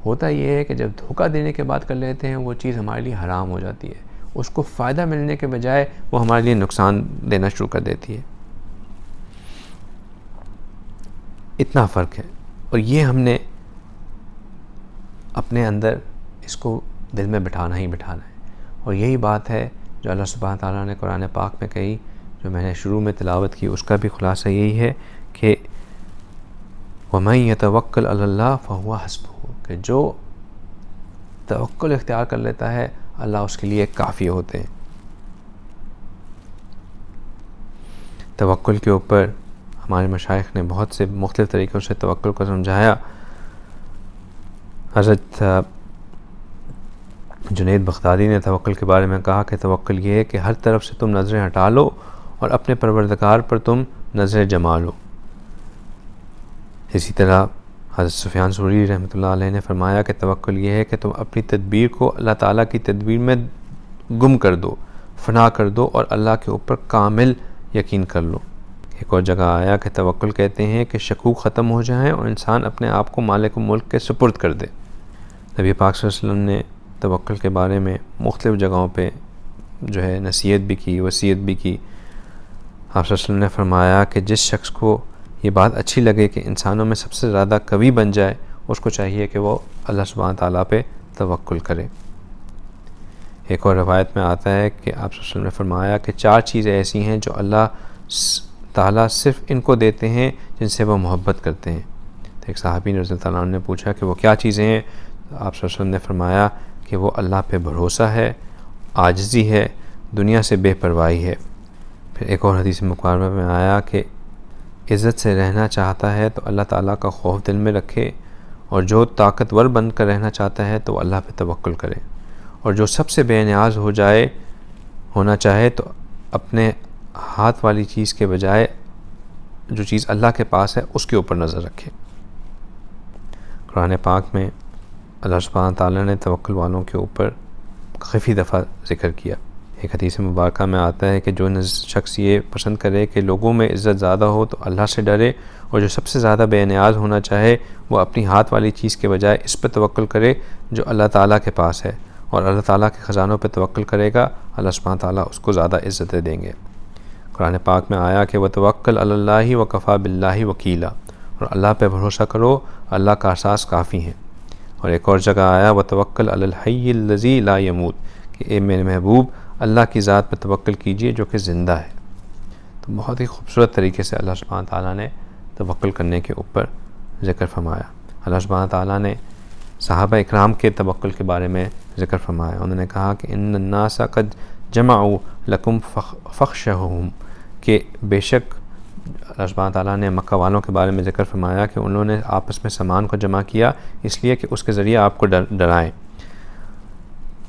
ہوتا یہ ہے کہ جب دھوکہ دینے کے بعد کر لیتے ہیں وہ چیز ہمارے لیے حرام ہو جاتی ہے. اس کو فائدہ ملنے کے بجائے وہ ہمارے لیے نقصان دینا شروع کر دیتی ہے. اتنا فرق ہے. اور یہ ہم نے اپنے اندر اس کو دل میں بٹھانا ہی بٹھانا ہے. اور یہی بات ہے جو اللہ سبحانہ تعالیٰ نے قرآن پاک میں کہی، جو میں نے شروع میں تلاوت کی، اس کا بھی خلاصہ یہی ہے کہ وَمَن يَتَوَكَّلْ عَلَى اللَّهِ فَهُوَ حَسْبُهُ، کہ جو توکل اختیار کر لیتا ہے اللہ اس کے لیے کافی ہوتے ہیں. توکل کے اوپر ہمارے مشائخ نے بہت سے مختلف طریقوں سے توکل کو سمجھایا. حضرت جنید بغدادی نے توکل کے بارے میں کہا کہ توکل یہ ہے کہ ہر طرف سے تم نظریں ہٹا لو اور اپنے پروردگار پر تم نظریں جما لو. اسی طرح حضرت سفیان ثوری رحمۃ اللہ علیہ نے فرمایا کہ توکل یہ ہے کہ تم اپنی تدبیر کو اللہ تعالیٰ کی تدبیر میں گم کر دو، فنا کر دو اور اللہ کے اوپر کامل یقین کر لو. ایک اور جگہ آیا کہ توکل کہتے ہیں کہ شکوک ختم ہو جائیں اور انسان اپنے آپ کو مالک ملک کے سپرد کر دے. نبی پاک صلی اللہ علیہ وسلم نے توکل کے بارے میں مختلف جگہوں پہ جو ہے نصیحت بھی کی، وصیت بھی کی. آپ صلی اللہ علیہ وسلم نے فرمایا کہ جس شخص کو یہ بات اچھی لگے کہ انسانوں میں سب سے زیادہ قوی بن جائے، اس کو چاہیے کہ وہ اللہ سبحانہ تعالیٰ پہ توکل کرے۔ ایک اور روایت میں آتا ہے کہ آپ صلی اللہ علیہ وسلم نے فرمایا کہ 4 چیزیں ایسی ہیں جو اللہ تعالیٰ صرف ان کو دیتے ہیں جن سے وہ محبت کرتے ہیں۔ تو ایک صحابی نے رضی اللہ عنہ نے پوچھا کہ وہ کیا چیزیں ہیں؟ تو آپ صلی اللہ علیہ وسلم نے فرمایا کہ وہ اللہ پہ بھروسہ ہے، عاجزی ہے، دنیا سے بے پرواہی ہے۔ پھر ایک اور حدیث مقارنہ میں آیا کہ عزت سے رہنا چاہتا ہے تو اللہ تعالیٰ کا خوف دل میں رکھے، اور جو طاقتور بن کر رہنا چاہتا ہے تو وہ اللہ پہ توکل کرے، اور جو سب سے بے نیاز ہونا چاہے تو اپنے ہاتھ والی چیز کے بجائے جو چیز اللہ کے پاس ہے اس کے اوپر نظر رکھے۔ قرآن پاک میں اللہ سبحانہ تعالیٰ نے توکل والوں کے اوپر کافی دفعہ ذکر کیا۔ ایک حدیث مبارکہ میں آتا ہے کہ جو شخص یہ پسند کرے کہ لوگوں میں عزت زیادہ ہو تو اللہ سے ڈرے، اور جو سب سے زیادہ بے نیاز ہونا چاہے وہ اپنی ہاتھ والی چیز کے بجائے اس پہ توکل کرے جو اللہ تعالیٰ کے پاس ہے، اور اللہ تعالیٰ کے خزانوں پہ توکل کرے گا، اللہ سبحانہ تعالیٰ اس کو زیادہ عزتیں دیں گے۔ قرآن پاک میں آیا کہ وَتَوَكَّلْ عَلَى اللَّهِ وَكَفَى بِاللَّهِ وَكِيلًا، اور اللہ پہ بھروسہ کرو، اللہ کا احساس کافی ہیں۔ اور ایک اور جگہ آیا وَتَوَكَّلْ عَلَى الْحَيِّ الَّذِي لَا يَمُوتُ، کہ اے میرے محبوب اللہ کی ذات پہ توکل کیجئے جو کہ زندہ ہے۔ تو بہت ہی خوبصورت طریقے سے اللہ سبحانہ تعالیٰ نے توکل کرنے کے اوپر ذکر فرمایا۔ اللہ سبحانہ تعالیٰ نے صحابہ اکرام کے توکل کے بارے میں ذکر فرمایا۔ انہوں نے کہا کہ ان الناس قد جمعوا لکم فخشوہم، کہ بے شک اللہ سبحانہ تعالیٰ نے مکہ والوں کے بارے میں ذکر فرمایا کہ انہوں نے آپس میں سامان کو جمع کیا اس لیے کہ اس کے ذریعے آپ کو ڈرائیں۔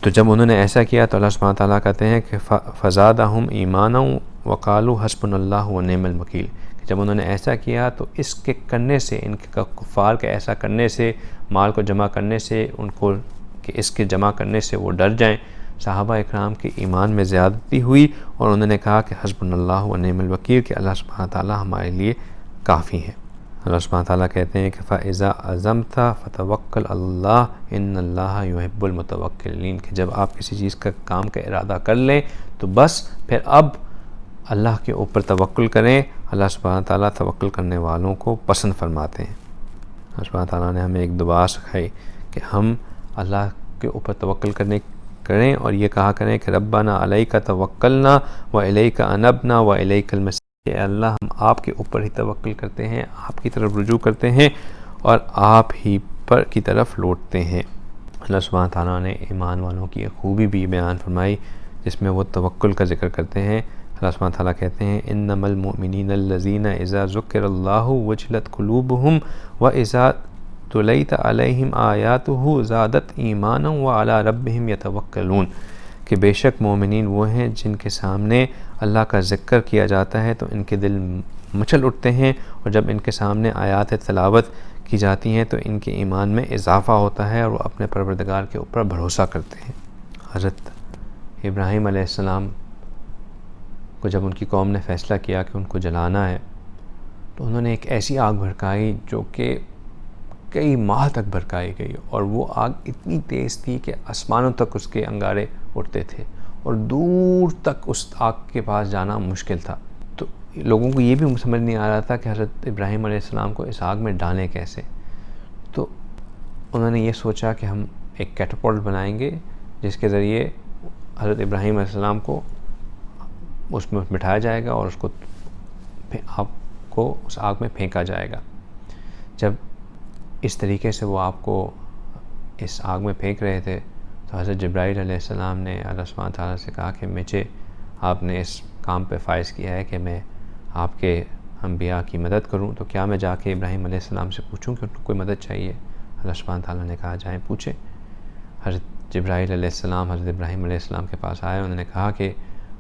تو جب انہوں نے ایسا کیا تو اللہ سبحانہ تعالیٰ کہتے ہیں کہ فزادہم ایمانا وقالوا حسبنا اللہ ونعم الوکیل، کہ جب انہوں نے ایسا کیا تو اس کے کرنے سے، ان کے کفار کے ایسا کرنے سے، مال کو جمع کرنے سے، ان کو کہ اس کے جمع کرنے سے وہ ڈر جائیں، صحابہ اکرام کے ایمان میں زیادتی ہوئی، اور انہوں نے کہا کہ حسبنا اللہ ونعم الوکیل، کہ اللہ سبحانہ تعالیٰ ہمارے لیے کافی ہے۔ اللہ سبحانہ تعالیٰ کہتے ہیں کہ فَإِذَا عَزَمْتَ فَتَوَكَّلْ عَلَى اللَّهِ إِنَّ اللَّهَ يُحِبُّ الْمُتَوَكِّلِينَ، کہ جب آپ کسی چیز کا کام کا ارادہ کر لیں تو بس پھر اب اللہ کے اوپر توکل کریں، اللہ سبحانہ تعالیٰ توکل کرنے والوں کو پسند فرماتے ہیں۔ اللہ سبحانہ تعالیٰ نے ہمیں ایک دعا سکھائی کہ ہم اللہ کے اوپر توکل کریں اور یہ کہا کریں کہ ربنا علیک توکلنا و الیک انبنا و الیک المصیر، کہ اللہ ہم آپ کے اوپر ہی توکل کرتے ہیں، آپ کی طرف رجوع کرتے ہیں اور آپ ہی پر کی طرف لوٹتے ہیں۔ اللہ سبحانہ تعالیٰ نے ایمان والوں کی ایک خوبی بھی بیان فرمائی جس میں وہ توکل کا ذکر کرتے ہیں۔ اللہ سبحانہ تعالیٰ کہتے ہیں انما المؤمنین الذین اذا ذکر اللہ وجلت قلوبہم واذا تلیت علیہم آیاتہ زادت ایمانا وعلی ربہم یتوکلون، کہ بے شک مومنین وہ ہیں جن کے سامنے اللہ کا ذکر کیا جاتا ہے تو ان کے دل مچل اٹھتے ہیں، اور جب ان کے سامنے آیات تلاوت کی جاتی ہیں تو ان کے ایمان میں اضافہ ہوتا ہے اور وہ اپنے پروردگار کے اوپر بھروسہ کرتے ہیں۔ حضرت ابراہیم علیہ السلام کو جب ان کی قوم نے فیصلہ کیا کہ ان کو جلانا ہے تو انہوں نے ایک ایسی آگ بھڑکائی جو کہ کئی ماہ تک بھڑکائی گئی، اور وہ آگ اتنی تیز تھی کہ آسمانوں تک اس کے انگارے اٹھتے تھے اور دور تک اس آگ کے پاس جانا مشکل تھا۔ تو لوگوں کو یہ بھی سمجھ نہیں آ رہا تھا کہ حضرت ابراہیم علیہ السلام کو اس آگ میں ڈالیں کیسے، تو انہوں نے یہ سوچا کہ ہم ایک کیٹاپلٹ بنائیں گے جس کے ذریعے حضرت ابراہیم علیہ السلام کو اس میں بٹھایا جائے گا اور آپ کو اس آگ میں پھینکا جائے گا۔ جب اس طریقے سے وہ آپ کو اس آگ میں پھینک رہے تھے تو حضرت جبرائیل علیہ السلام نے اللہ سبحانہ تعالیٰ سے کہا کہ مجھے آپ نے اس کام پہ فائز کیا ہے کہ میں آپ کے انبیاء کی مدد کروں، تو کیا میں جا کے ابراہیم علیہ السلام سے پوچھوں کہ ان کو کوئی مدد چاہیے؟ اللہ سبحانہ تعالیٰ نے کہا جائیں پوچھیں۔ حضرت جبرائیل علیہ السلام حضرت ابراہیم علیہ السلام کے پاس آئے، انہوں نے کہا کہ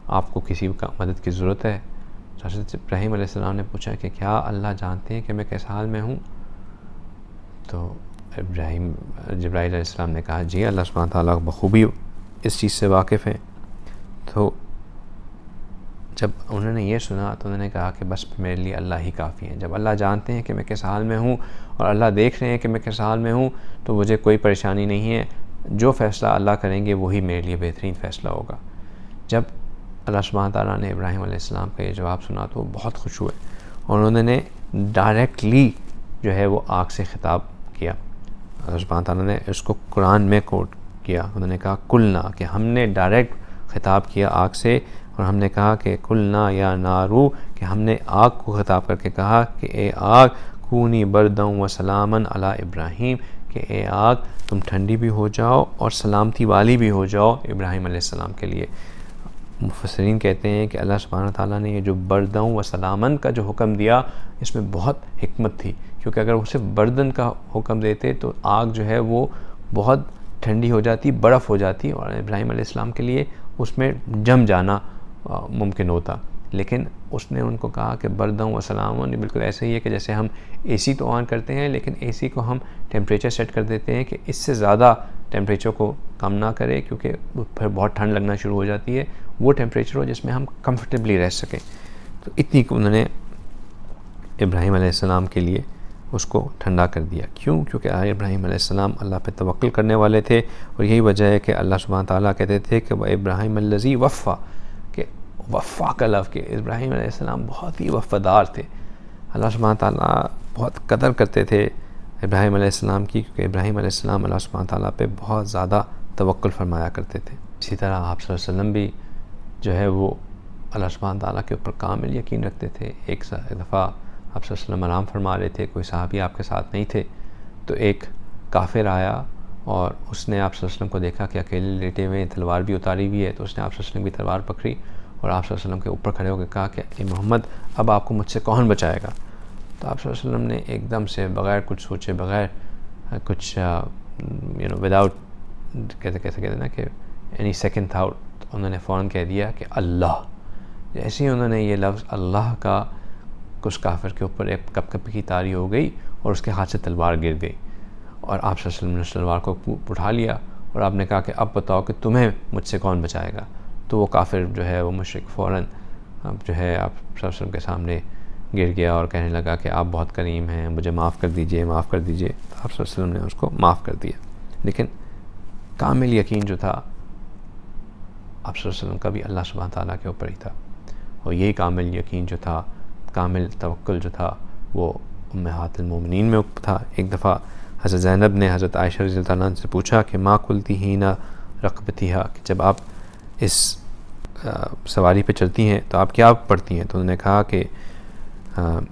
آپ کو کسی کا مدد کی ضرورت ہے؟ تو حضرت ابراہیم علیہ السلام نے پوچھا کہ کیا اللہ جانتے ہیں کہ میں کس حال میں ہوں؟ تو جبرائیل علیہ السلام نے کہا جی اللہ سبحانہ تعالیٰ بخوبی اس چیز سے واقف ہیں۔ تو جب انہوں نے یہ سنا تو انہوں نے کہا کہ بس میرے لیے اللہ ہی کافی ہے، جب اللہ جانتے ہیں کہ میں کس حال میں ہوں اور اللہ دیکھ رہے ہیں کہ میں کس حال میں ہوں تو مجھے کوئی پریشانی نہیں ہے، جو فیصلہ اللہ کریں گے وہی میرے لیے بہترین فیصلہ ہوگا۔ جب اللہ سبحانہ تعالیٰ نے ابراہیم علیہ السلام کا یہ جواب سنا تو وہ بہت خوش ہوئے اور انہوں نے ڈائریکٹلی جو ہے وہ آگ سے خطاب کیا اللہ سبحانہ تعالیٰ نے اس کو قرآن میں کوٹ کیا. انہوں نے کہا کلنا، کہ ہم نے ڈائریکٹ خطاب کیا آگ سے، اور ہم نے کہا کہ کلنا یا نارو، کہ ہم نے آگ کو خطاب کر کے کہا کہ اے آگ کونی برداً و سلاماً علی ابراہیم، کہ اے آگ تم ٹھنڈی بھی ہو جاؤ اور سلامتی والی بھی ہو جاؤ ابراہیم علیہ السلام کے لیے. مفسرین کہتے ہیں کہ اللہ سبحانہ تعالیٰ نے یہ جو برداً و سلاماً کا جو حکم دیا اس میں بہت حکمت تھی، کیونکہ اگر وہ صرف بردن کا حکم دیتے تو آگ جو ہے وہ بہت ٹھنڈی ہو جاتی، برف ہو جاتی، اور ابراہیم علیہ السلام کے لیے اس میں جم جانا ممکن ہوتا. لیکن اس نے ان کو کہا کہ برداً و سلاماً، یہ بالکل ایسے ہی ہے کہ جیسے ہم اے سی تو آن کرتے ہیں لیکن اے سی کو ہم ٹیمپریچر سیٹ کر دیتے ہیں کہ اس سے زیادہ ٹیمپریچر کو کم نہ کرے، کیونکہ پھر بہت ٹھنڈ لگنا شروع ہو جاتی ہے. وہ ٹیمپریچر ہو جس میں ہم کمفرٹیبلی رہ سکیں. تو اتنی کو انہوں نے ابراہیم علیہ السلام کے لیے اس کو ٹھنڈا کر دیا. کیوں؟ کیونکہ ابراہیم علیہ السلام اللہ پہ توکل کرنے والے تھے، اور یہی وجہ ہے کہ اللہ سبحانہ تعالیٰ کہتے تھے کہ وہ ابراہیم الذی وفا، کہ وفا کا لفظ، کہ ابراہیم علیہ السلام بہت ہی وفادار تھے. اللہ سبحانہ تعالیٰ بہت قدر کرتے تھے ابراہیم علیہ السلام کی، کیونکہ ابراہیم علیہ السلام اللہ سبحانہ تعالیٰ پہ بہت زیادہ توکل فرمایا کرتے تھے. اسی طرح آپ صلی اللہ علیہ وسلم بھی جو ہے وہ اللہ سبحانہ تعالیٰ کے اوپر کامل یقین رکھتے تھے. ایک دفعہ آپ صلی اللہ علیہ وسلم آرام فرما رہے تھے، کوئی صحابی آپ کے ساتھ نہیں تھے، تو ایک کافر آیا اور اس نے آپ صلی اللہ علیہ وسلم کو دیکھا کہ اکیلے لیٹے ہوئے ہیں، تلوار بھی اتاری ہوئی ہے، تو اس نے آپ صلی اللہ علیہ وسلم کی تلوار پکڑی اور آپ صلی اللہ علیہ وسلم کے اوپر کھڑے ہو کے کہا کہ اے محمد اب آپ کو مجھ سے کون بچائے گا. تو آپ صلی اللہ علیہ وسلم نے ایک دم سے بغیر کچھ سوچے، بغیر کچھ وداؤٹ کیسے کہتے ہیں نا کہ اینی سیکنڈ تھاؤٹ، انہوں نے فوراً کہہ دیا کہ اللہ. جیسے ہی انہوں نے یہ لفظ اللہ کا، اس کافر کے اوپر ایک کپ کپ کی تاری ہو گئی اور اس کے ہاتھ سے تلوار گر گئی، اور آپ صلی اللہ علیہ وسلم نے اس تلوار کو اٹھا لیا اور آپ نے کہا کہ اب بتاؤ کہ تمہیں مجھ سے کون بچائے گا. تو وہ کافر جو ہے وہ مشرک فوراً جو ہے آپ صلی اللہ علیہ وسلم کے سامنے گر گیا اور کہنے لگا کہ آپ بہت کریم ہیں، مجھے معاف کر دیجئے، معاف کر دیجئے. تو آپ صلی اللہ علیہ وسلم نے اس کو معاف کر دیا. لیکن کامل یقین جو تھا آپ صلی اللہ علیہ وسلم کا بھی اللہ سبحانہ تعالیٰ کے اوپر ہی تھا، اور یہی کامل یقین جو تھا، کامل توکل جو تھا، وہ امہات المومنین میں تھا. ایک دفعہ حضرت زینب نے حضرت عائشہ رضی اللہ عنہ سے پوچھا کہ ما قلتی ہینا رقبتیہا، کہ جب آپ اس سواری پہ چلتی ہیں تو آپ کیا پڑھتی ہیں؟ تو انہوں نے کہا کہ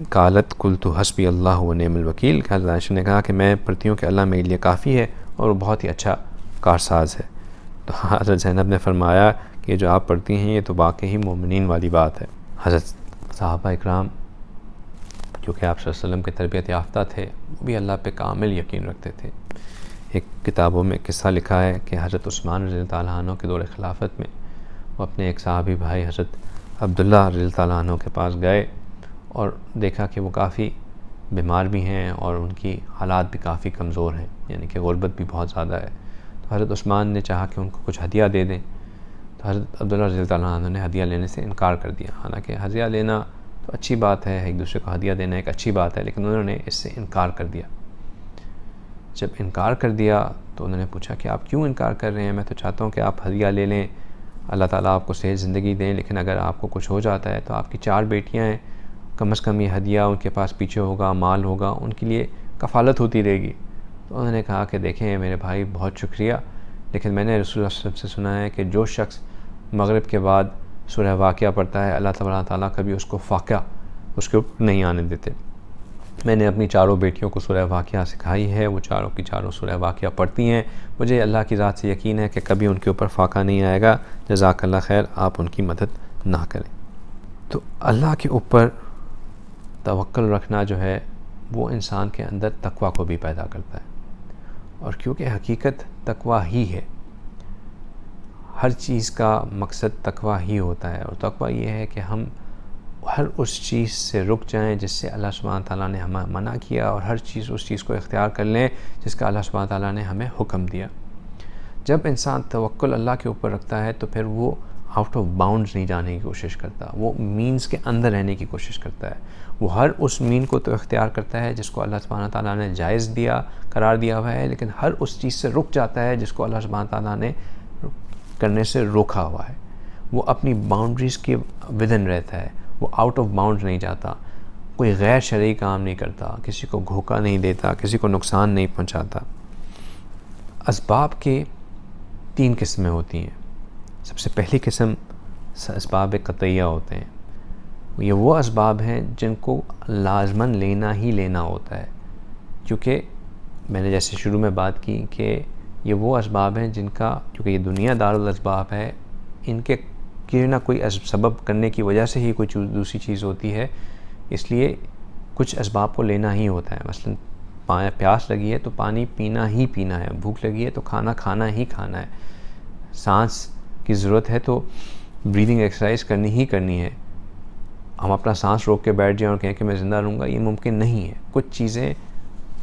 قالت قلت حسبی اللہ و نعم الوکیل، کہ حضرت عائشہ نے کہا کہ میں پڑھتی ہوں کہ اللہ میرے لیے کافی ہے اور وہ بہت ہی اچھا کارساز ہے. تو حضرت زینب نے فرمایا کہ یہ جو آپ پڑھتی ہیں یہ تو واقعی مومنین والی بات ہے. حضرت صحابہ اکرام کیونکہ آپ صلی اللہ علیہ وسلم کے تربیت یافتہ تھے، وہ بھی اللہ پہ کامل یقین رکھتے تھے. ایک کتابوں میں قصہ لکھا ہے کہ حضرت عثمان رضی اللہ تعالیٰ عنہ کے دور خلافت میں وہ اپنے ایک صحابی بھائی حضرت عبداللہ رضی اللہ تعالیٰ عنہ کے پاس گئے اور دیکھا کہ وہ کافی بیمار بھی ہیں اور ان کی حالات بھی کافی کمزور ہیں، یعنی کہ غربت بھی بہت زیادہ ہے. تو حضرت عثمان نے چاہا کہ ان کو کچھ ہدیہ دے دیں، تو حضرت عبداللہ رضی اللہ تعالیٰ عنہ نے ہدیہ لینے سے انکار کر دیا. حالانکہ ہدیہ لینا تو اچھی بات ہے، ایک دوسرے کو ہدیہ دینا ایک اچھی بات ہے، لیکن انہوں نے اس سے انکار کر دیا. جب انکار کر دیا تو انہوں نے پوچھا کہ آپ کیوں انکار کر رہے ہیں؟ میں تو چاہتا ہوں کہ آپ ہدیہ لے لیں، اللہ تعالیٰ آپ کو صحت زندگی دیں، لیکن اگر آپ کو کچھ ہو جاتا ہے تو آپ کی 4 بیٹیاں ہیں، کم از کم یہ ہدیہ ان کے پاس پیچھے ہوگا، مال ہوگا، ان کے لیے کفالت ہوتی رہے گی. تو انہوں نے کہا کہ دیکھیں میرے بھائی بہت شکریہ، لیکن میں نے رسول اللہ صلی اللہ علیہ وسلم سے سنا ہے کہ جو شخص مغرب کے بعد سورہ واقعہ پڑھتا ہے اللہ تبارک تعالیٰ کبھی اس کو فاقہ اس کے اوپر نہیں آنے دیتے. میں نے اپنی 4 بیٹیوں کو سورہ واقعہ سکھائی ہے، وہ چاروں کی چاروں سورہ واقعہ پڑھتی ہیں، مجھے اللہ کی ذات سے یقین ہے کہ کبھی ان کے اوپر فاقہ نہیں آئے گا. جزاک اللہ خیر، آپ ان کی مدد نہ کریں. تو اللہ کے اوپر توکل رکھنا جو ہے وہ انسان کے اندر تقویٰ کو بھی پیدا کرتا ہے، اور کیونکہ حقیقت تقویٰ ہی ہے، ہر چیز کا مقصد تقویٰ ہی ہوتا ہے. اور تقویٰ یہ ہے کہ ہم ہر اس چیز سے رک جائیں جس سے اللہ سبحانہ تعالیٰ نے ہمیں منع کیا، اور ہر چیز اس چیز کو اختیار کر لیں جس کا اللہ سبحانہ تعالیٰ نے ہمیں حکم دیا. جب انسان توکل اللہ کے اوپر رکھتا ہے تو پھر وہ آؤٹ آف باؤنڈز نہیں جانے کی کوشش کرتا، وہ مینز کے اندر رہنے کی کوشش کرتا ہے. وہ ہر اس مین کو تو اختیار کرتا ہے جس کو اللہ سبحانہ تعالیٰ نے جائز دیا قرار دیا ہوا ہے، لیکن ہر اس چیز سے رک جاتا ہے جس کو اللہ سبحانہ تعالیٰ نے کرنے سے روکا ہوا ہے. وہ اپنی باؤنڈریز کے ودن رہتا ہے، وہ آؤٹ آف باؤنڈ نہیں جاتا، کوئی غیر شرعی کام نہیں کرتا، کسی کو دھوکہ نہیں دیتا، کسی کو نقصان نہیں پہنچاتا. اسباب کے 3 قسمیں ہوتی ہیں. سب سے پہلی قسم اسباب قطعیہ ہوتے ہیں. یہ وہ اسباب ہیں جن کو لازماً لینا ہی لینا ہوتا ہے، کیونکہ میں نے جیسے شروع میں بات کی کہ یہ وہ اسباب ہیں جن کا، کیونکہ یہ دنیا دارالاسباب ہے، ان کے کوئی نہ کوئی سبب کرنے کی وجہ سے ہی کوئی دوسری چیز ہوتی ہے، اس لیے کچھ اسباب کو لینا ہی ہوتا ہے. مثلا پیاس لگی ہے تو پانی پینا ہی پینا ہے، بھوک لگی ہے تو کھانا کھانا ہی کھانا ہے، سانس کی ضرورت ہے تو بریدنگ ایکسرسائز کرنی ہی کرنی ہے. ہم اپنا سانس روک کے بیٹھ جائیں اور کہیں کہ میں زندہ رہوں گا، یہ ممکن نہیں ہے. کچھ چیزیں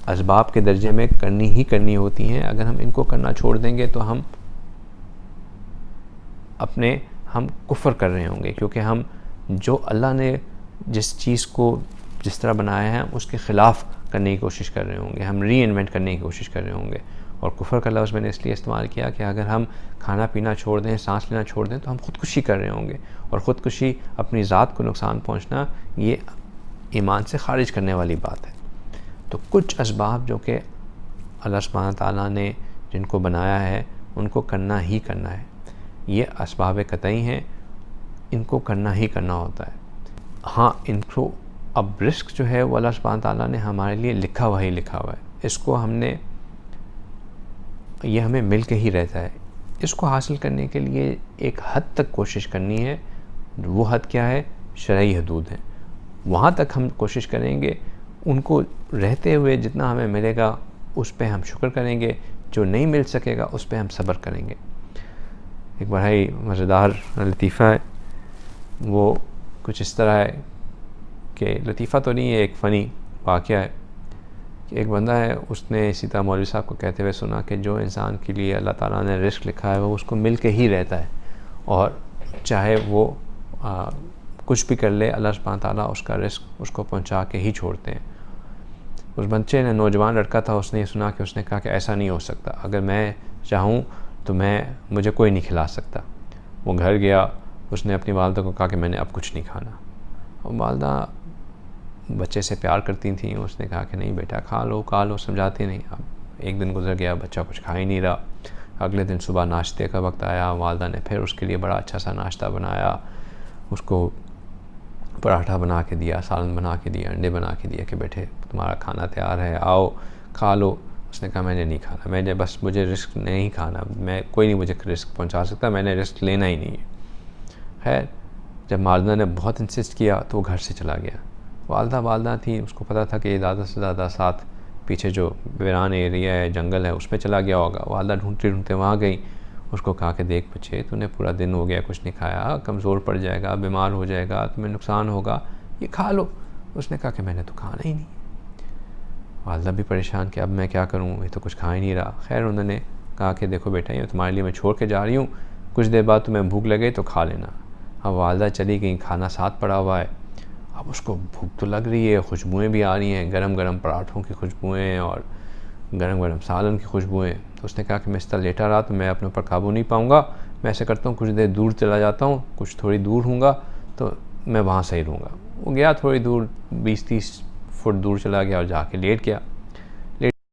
اسباب کے درجے میں کرنی ہی کرنی ہوتی ہیں. اگر ہم ان کو کرنا چھوڑ دیں گے تو ہم کفر کر رہے ہوں گے، کیونکہ ہم جو اللہ نے جس چیز کو جس طرح بنایا ہے اس کے خلاف کرنے کی کوشش کر رہے ہوں گے، ہم ری انوینٹ کرنے کی کوشش کر رہے ہوں گے. اور کفر کا لفظ میں نے اس لیے استعمال کیا کہ اگر ہم کھانا پینا چھوڑ دیں، سانس لینا چھوڑ دیں تو ہم خودکشی کر رہے ہوں گے، اور خودکشی اپنی ذات کو نقصان پہنچنا یہ ایمان سے خارج کرنے والی بات ہے. تو کچھ اسباب جو کہ اللہ سبحانہ تعالیٰ نے جن کو بنایا ہے ان کو کرنا ہی کرنا ہے، یہ اسباب قطعی ہیں، ان کو کرنا ہی کرنا ہوتا ہے. ہاں ان کو اب رزق جو ہے وہ اللہ سبحانہ تعالیٰ نے ہمارے لیے لکھا ہوا ہی لکھا ہوا ہے، اس کو یہ ہمیں مل کے ہی رہتا ہے. اس کو حاصل کرنے کے لیے ایک حد تک کوشش کرنی ہے. وہ حد کیا ہے؟ شرعی حدود ہیں. وہاں تک ہم کوشش کریں گے، ان کو رہتے ہوئے جتنا ہمیں ملے گا اس پہ ہم شکر کریں گے، جو نہیں مل سکے گا اس پہ ہم صبر کریں گے. ایک بڑا ہی مزیدار لطیفہ ہے، وہ کچھ اس طرح ہے کہ لطیفہ تو نہیں ہے، ایک فنی واقعہ ہے کہ ایک بندہ ہے، اس نے اسی طرح مولوی صاحب کو کہتے ہوئے سنا کہ جو انسان کے لیے اللہ تعالیٰ نے رزق لکھا ہے وہ اس کو مل کے ہی رہتا ہے، اور چاہے وہ کچھ بھی کر لے اللہ سبحانہ تعالیٰ اس کا رزق اس کو پہنچا کے ہی چھوڑتے ہیں. اس بچے نے، نوجوان لڑکا تھا، اس نے یہ سنا کہ اس نے کہا کہ ایسا نہیں ہو سکتا، اگر میں چاہوں تو مجھے کوئی نہیں کھلا سکتا. وہ گھر گیا، اس نے اپنی والدہ کو کہا کہ میں نے اب کچھ نہیں کھانا. اور والدہ بچے سے پیار کرتی تھیں، اس نے کہا کہ نہیں بیٹا کھا لو، سمجھاتی نہیں. اب ایک دن گزر گیا، بچہ کچھ کھا ہی نہیں رہا. اگلے دن صبح ناشتے کا وقت آیا، والدہ نے پھر اس کے لیے بڑا اچھا سا ناشتہ بنایا، اس کو پراٹھا بنا کے دیا، سالن بنا کے دیا، انڈے بنا کے دیا کہ بیٹے تمہارا کھانا تیار ہے، آؤ کھا لو. اس نے کہا میں نے نہیں کھانا، مجھے رزق نہیں کھانا، کوئی نہیں مجھے رزق پہنچا سکتا، میں نے رزق لینا ہی نہیں ہے. خیر جب والدہ نے بہت انسسٹ کیا تو وہ گھر سے چلا گیا. والدہ تھی، اس کو پتہ تھا کہ یہ زیادہ سے زیادہ ساتھ پیچھے جو ویران ایریا ہے، جنگل ہے، اس پہ چلا گیا ہوگا. والدہ ڈھونڈتے ڈھونڈتے وہاں گئی، اس کو کہا کہ دیکھ بچے تو نے پورا دن ہو گیا کچھ نہیں کھایا، کمزور پڑ جائے گا، بیمار ہو جائے گا، تمہیں نقصان ہوگا، یہ کھا لو. اس نے کہا کہ میں نے تو کھانا ہی نہیں. والدہ بھی پریشان کہ اب میں کیا کروں، یہ تو کچھ کھا ہی نہیں رہا. خیر انہوں نے کہا کہ دیکھو بیٹا یہ تمہارے لیے میں چھوڑ کے جا رہی ہوں، کچھ دیر بعد تمہیں بھوک لگے تو کھا لینا. اب والدہ چلی گئی، کھانا ساتھ پڑا ہوا ہے. اب اس کو بھوک تو لگ رہی ہے، خوشبوئیں بھی آ رہی ہیں، گرم گرم پراٹھوں کی خوشبوئیں اور گرم گرم سالن کی خوشبوئیں. تو اس نے کہا کہ میں اس طرح لیٹا رہا تو میں اپنے اوپر قابو نہیں پاؤں گا، میں ایسے کرتا ہوں کچھ دیر دور چلا جاتا ہوں، کچھ تھوڑی دور ہوں گا تو میں وہاں صحیح رہوں گا. وہ گیا تھوڑی دور، 20-30 فٹ دور چلا گیا اور جا کے لیٹ گیا.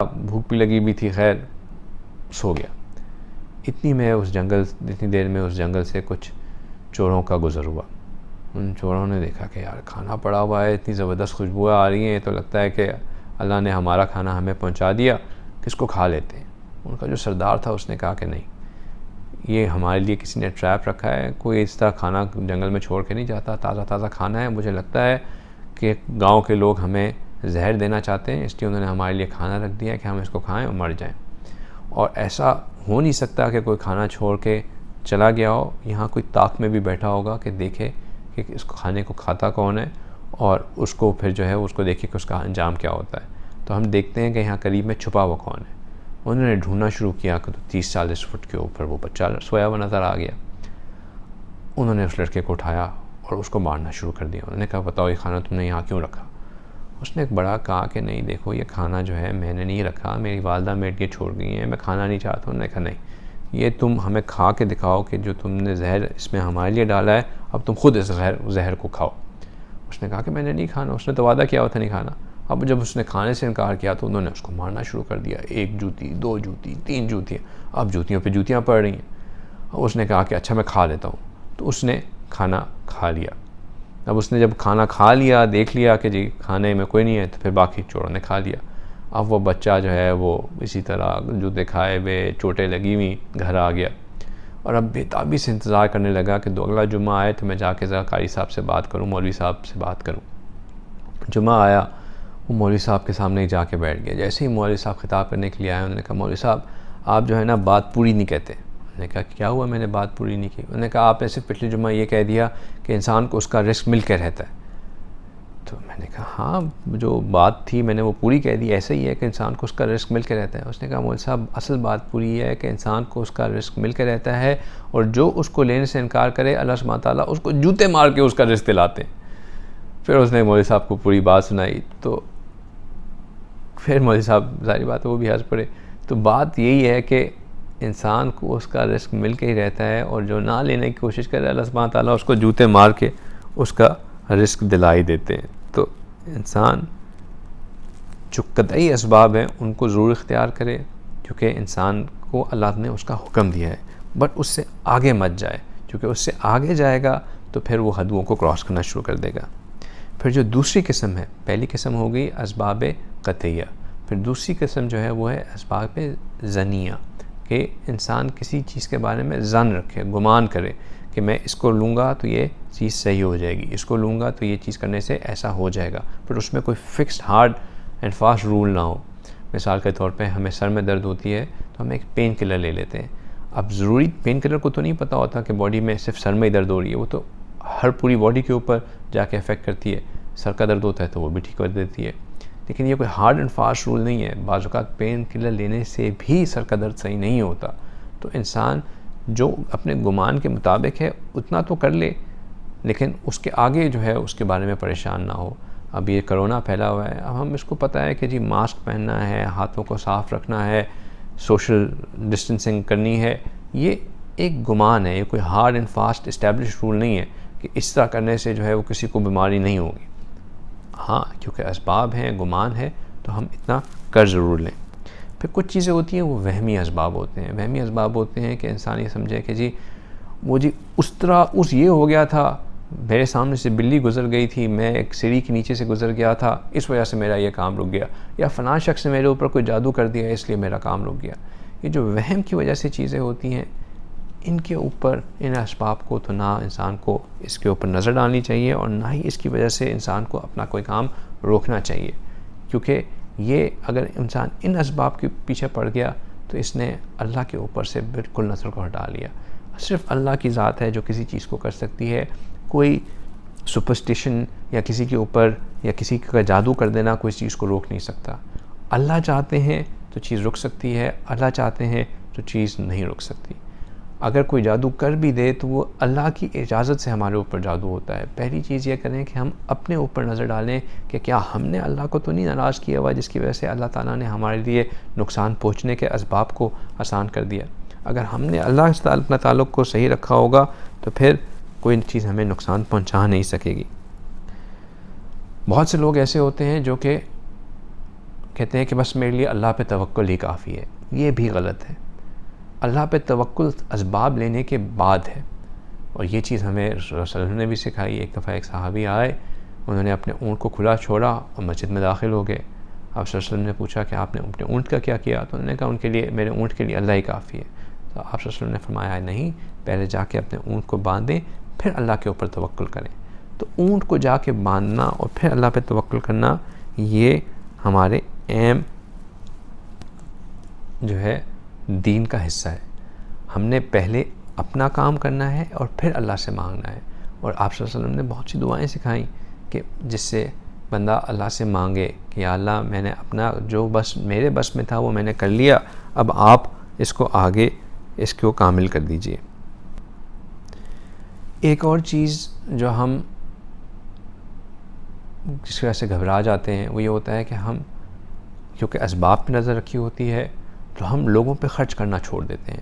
بھوک بھی لگی بھی تھی، خیر سو گیا. اتنی دیر میں اس جنگل سے کچھ چوروں کا گزر ہوا. ان چوروں نے دیکھا کہ یار کھانا پڑا ہوا ہے، اتنی زبردست خوشبوئیں آ رہی ہیں، تو لگتا ہے کہ اللہ نے ہمارا کھانا ہمیں پہنچا دیا، کس کو کھا لیتے ہیں. ان کا جو سردار تھا اس نے کہا کہ نہیں، یہ ہمارے لیے کسی نے ٹریپ رکھا ہے، کوئی اس طرح کھانا جنگل میں چھوڑ کے نہیں جاتا، تازہ کھانا ہے. مجھے لگتا ہے کہ گاؤں کے لوگ ہمیں زہر دینا چاہتے ہیں، اس لیے انہوں نے ہمارے لیے کھانا رکھ دیا ہے کہ ہم اس کو کھائیں اور مر جائیں. اور ایسا ہو نہیں سکتا کہ کوئی کھانا چھوڑ کے چلا گیا ہو، یہاں کوئی طاق میں بھی بیٹھا ہوگا کہ دیکھے کہ اس کو کھانے کو کھاتا کون ہے، اور اس کو پھر جو ہے اس کو دیکھے کہ اس کا انجام کیا ہوتا ہے. تو ہم دیکھتے ہیں کہ یہاں قریب میں چھپا ہوا کون ہے. انہوں نے ڈھونڈنا شروع کیا کہ 30-40 فٹ کے اوپر وہ بچہ سویا ہوا نظر آ گیا. انہوں نے اس لڑکے کو اٹھایا اور اس کو مارنا شروع کر دیا. انہوں نے کہا بتاؤ یہ کھانا تم نے یہاں کیوں رکھا؟ اس نے ایک بڑا کہا کہ نہیں دیکھو یہ کھانا جو ہے میں نے نہیں رکھا، میری والدہ میرے لیے چھوڑ گئی ہیں، میں کھانا نہیں چاہتا. انہوں نے کہا نہیں، یہ تم ہمیں کھا کے دکھاؤ کہ جو تم نے زہر اس میں ہمارے لیے ڈالا ہے اب تم خود اس زہر کو کھاؤ. اس نے کہا کہ میں نے نہیں کھانا، اس نے تو وعدہ کیا ہوا تھا نہیں کھانا. اب جب اس نے کھانے سے انکار کیا تو انہوں نے اس کو مارنا شروع کر دیا، 1 جوتی 2 جوتی 3 جوتیاں، اب جوتیوں پہ جوتیاں پڑ رہی ہیں۔ اب اس نے کہا کہ اچھا میں کھا لیتا ہوں، تو اس نے کھانا کھا لیا۔ اب اس نے جب کھانا کھا لیا، دیکھ لیا کہ جی کھانے میں کوئی نہیں ہے، تو پھر باقی چوروں نے کھا لیا۔ اب وہ بچہ جو ہے وہ اسی طرح جوتے کھائے ہوئے، چوٹیں لگی ہوئی گھر آ گیا، اور اب بےتابی سے انتظار کرنے لگا کہ اگلا جمعہ آئے تو میں جا کے ذرا قاری صاحب سے بات کروں، مولوی صاحب سے بات کروں۔ جمعہ آیا، وہ مولوی صاحب کے سامنے ہی جا کے بیٹھ گیا۔ جیسے ہی مولوی صاحب خطاب کرنے کے لیے آئے، انہوں نے کہا مولوی صاحب آپ جو ہے نا بات پوری نہیں کہتے۔ انہوں نے کہا کیا ہوا میں نے بات پوری نہیں کی؟ انہوں نے کہا آپ نے صرف پچھلے جمعہ یہ کہہ دیا کہ انسان کو اس کا رزق مل کے رہتا ہے۔ تو میں نے کہا ہاں جو بات تھی میں نے وہ پوری کہہ دی، ایسا ہی ہے کہ انسان کو اس کا رزق مل کے رہتا ہے۔ اس نے کہا مولوی صاحب اصل بات پوری یہ ہے کہ انسان کو اس کا رزق مل کے رہتا ہے، اور جو اس کو لینے سے انکار کرے اللہ سبحانہ تعالیٰ اس کو جوتے مار کے اس کا رزق دلاتے ہیں۔ پھر اس نے مولوی صاحب کو پوری بات سنائی، تو پھر مولوی صاحب ظاہری بات ہے وہ بھی ہنس پڑے۔ تو بات یہی ہے کہ انسان کو اس کا رزق مل کے ہی رہتا ہے، اور جو نہ لینے کی کوشش کرے اللہ سبحانہ تعالیٰ اس کو جوتے مار کے اس کا رزق دلائی دیتے ہیں۔ تو انسان جو قطعی اسباب ہیں ان کو ضرور اختیار کرے، کیونکہ انسان کو اللہ نے اس کا حکم دیا ہے، بٹ اس سے آگے مت جائے، کیونکہ اس سے آگے جائے گا تو پھر وہ حدوں کو کراس کرنا شروع کر دے گا۔ پھر جو دوسری قسم ہے، پہلی قسم ہو گئی اسباب قطعیہ، پھر دوسری قسم جو ہے وہ ہے اسباب ظنیہ، کہ انسان کسی چیز کے بارے میں ظن رکھے، گمان کرے کہ میں اس کو لوں گا تو یہ چیز صحیح ہو جائے گی، اس کو لوں گا تو یہ چیز کرنے سے ایسا ہو جائے گا، پھر اس میں کوئی fixed hard and fast rule نہ ہو۔ مثال کے طور پہ ہمیں سر میں درد ہوتی ہے تو ہم ایک پین کلر لے لیتے ہیں۔ اب ضروری پین کلر کو تو نہیں پتہ ہوتا کہ باڈی میں صرف سر میں ہی درد ہو رہی ہے، وہ تو ہر پوری باڈی کے اوپر جا کے افیکٹ کرتی ہے۔ سر کا درد ہوتا ہے تو وہ بھی ٹھیک کر دیتی ہے، لیکن یہ کوئی ہارڈ اینڈ فاسٹ رول نہیں ہے۔ بعض اوقات پین کلر لینے سے بھی سر کا درد صحیح نہیں ہوتا۔ تو انسان جو اپنے گمان کے مطابق ہے اتنا تو کر لے، لیکن اس کے آگے جو ہے اس کے بارے میں پریشان نہ ہو۔ اب یہ کرونا پھیلا ہوا ہے، اب ہم اس کو پتہ ہے کہ جی ماسک پہننا ہے، ہاتھوں کو صاف رکھنا ہے، سوشل ڈسٹینسنگ کرنی ہے، یہ ایک گمان ہے، یہ کوئی hard and fast establish rule نہیں ہے کہ اس طرح کرنے سے جو ہے وہ کسی کو بیماری نہیں ہوگی۔ ہاں کیونکہ اسباب ہیں، گمان ہے، تو ہم اتنا کر ضرور لیں۔ پھر کچھ چیزیں ہوتی ہیں وہ وہمی اسباب ہوتے ہیں۔ وہمی اسباب ہوتے ہیں کہ انسان یہ سمجھے کہ جی وہ جی اس طرح یہ ہو گیا تھا، میرے سامنے سے بلی گزر گئی تھی، میں ایک سیڑھی کے نیچے سے گزر گیا تھا، اس وجہ سے میرا یہ کام رک گیا، یا فلاں شخص نے میرے اوپر کوئی جادو کر دیا اس لیے میرا کام رک گیا۔ یہ جو وہم کی وجہ سے چیزیں ہوتی ہیں، ان کے اوپر، ان اسباب کو تو نہ انسان کو اس کے اوپر نظر ڈالنی چاہیے، اور نہ ہی اس کی وجہ سے انسان کو اپنا کوئی کام روکنا چاہیے، کیونکہ یہ اگر انسان ان اسباب کے پیچھے پڑ گیا تو اس نے اللہ کے اوپر سے بالکل نظر کو ہٹا لیا۔ صرف اللہ کی ذات ہے جو کسی چیز کو کر سکتی ہے، کوئی سپرسٹیشن یا کسی کے اوپر یا کسی کا جادو کر دینا کوئی چیز کو روک نہیں سکتا۔ اللہ چاہتے ہیں تو چیز رک سکتی ہے، اللہ چاہتے ہیں تو چیز نہیں رک سکتی۔ اگر کوئی جادو کر بھی دے تو وہ اللہ کی اجازت سے ہمارے اوپر جادو ہوتا ہے۔ پہلی چیز یہ کریں کہ ہم اپنے اوپر نظر ڈالیں کہ کیا ہم نے اللہ کو تو نہیں ناراض کیا ہوا جس کی وجہ سے اللہ تعالیٰ نے ہمارے لیے نقصان پہنچنے کے اسباب کو آسان کر دیا۔ اگر ہم نے اللہ سے اپنا تعلق کو صحیح رکھا ہوگا تو پھر کوئی چیز ہمیں نقصان پہنچا نہیں سکے گی۔ بہت سے لوگ ایسے ہوتے ہیں جو کہ کہتے ہیں کہ بس میرے لیے اللہ پہ توکل ہی کافی ہے۔ یہ بھی غلط ہے۔ اللہ پہ توکل اسباب لینے کے بعد ہے، اور یہ چیز ہمیں رسول اللہ نے بھی سکھائی۔ ایک دفعہ ایک صحابی آئے، انہوں نے اپنے اونٹ کو کھلا چھوڑا اور مسجد میں داخل ہو گئے۔ آپ صلی اللہ علیہ وسلم نے پوچھا کہ آپ نے اپنے اونٹ کا کیا کیا؟ تو انہوں نے کہا ان کے لیے، میرے اونٹ کے لیے اللہ ہی کافی ہے۔ تو آپ صلی اللہ علیہ وسلم نے فرمایا نہیں، پہلے جا کے اپنے اونٹ کو باندھیں پھر اللہ کے اوپر توکل کریں۔ تو اونٹ کو جا کے باندھنا اور پھر اللہ پہ توکل کرنا، یہ ہمارے اہم جو ہے دین کا حصہ ہے۔ ہم نے پہلے اپنا کام کرنا ہے اور پھر اللہ سے مانگنا ہے۔ اور آپ صلی اللہ علیہ وسلم نے بہت سی دعائیں سکھائیں کہ جس سے بندہ اللہ سے مانگے کہ یا اللہ میں نے اپنا جو بس میرے بس میں تھا وہ میں نے کر لیا، اب آپ اس کو آگے اس کو کامل کر دیجئے۔ ایک اور چیز جو ہم جس وجہ سے گھبرا جاتے ہیں وہ یہ ہوتا ہے کہ ہم کیونکہ اسباب پہ نظر رکھی ہوتی ہے تو ہم لوگوں پہ خرچ کرنا چھوڑ دیتے ہیں۔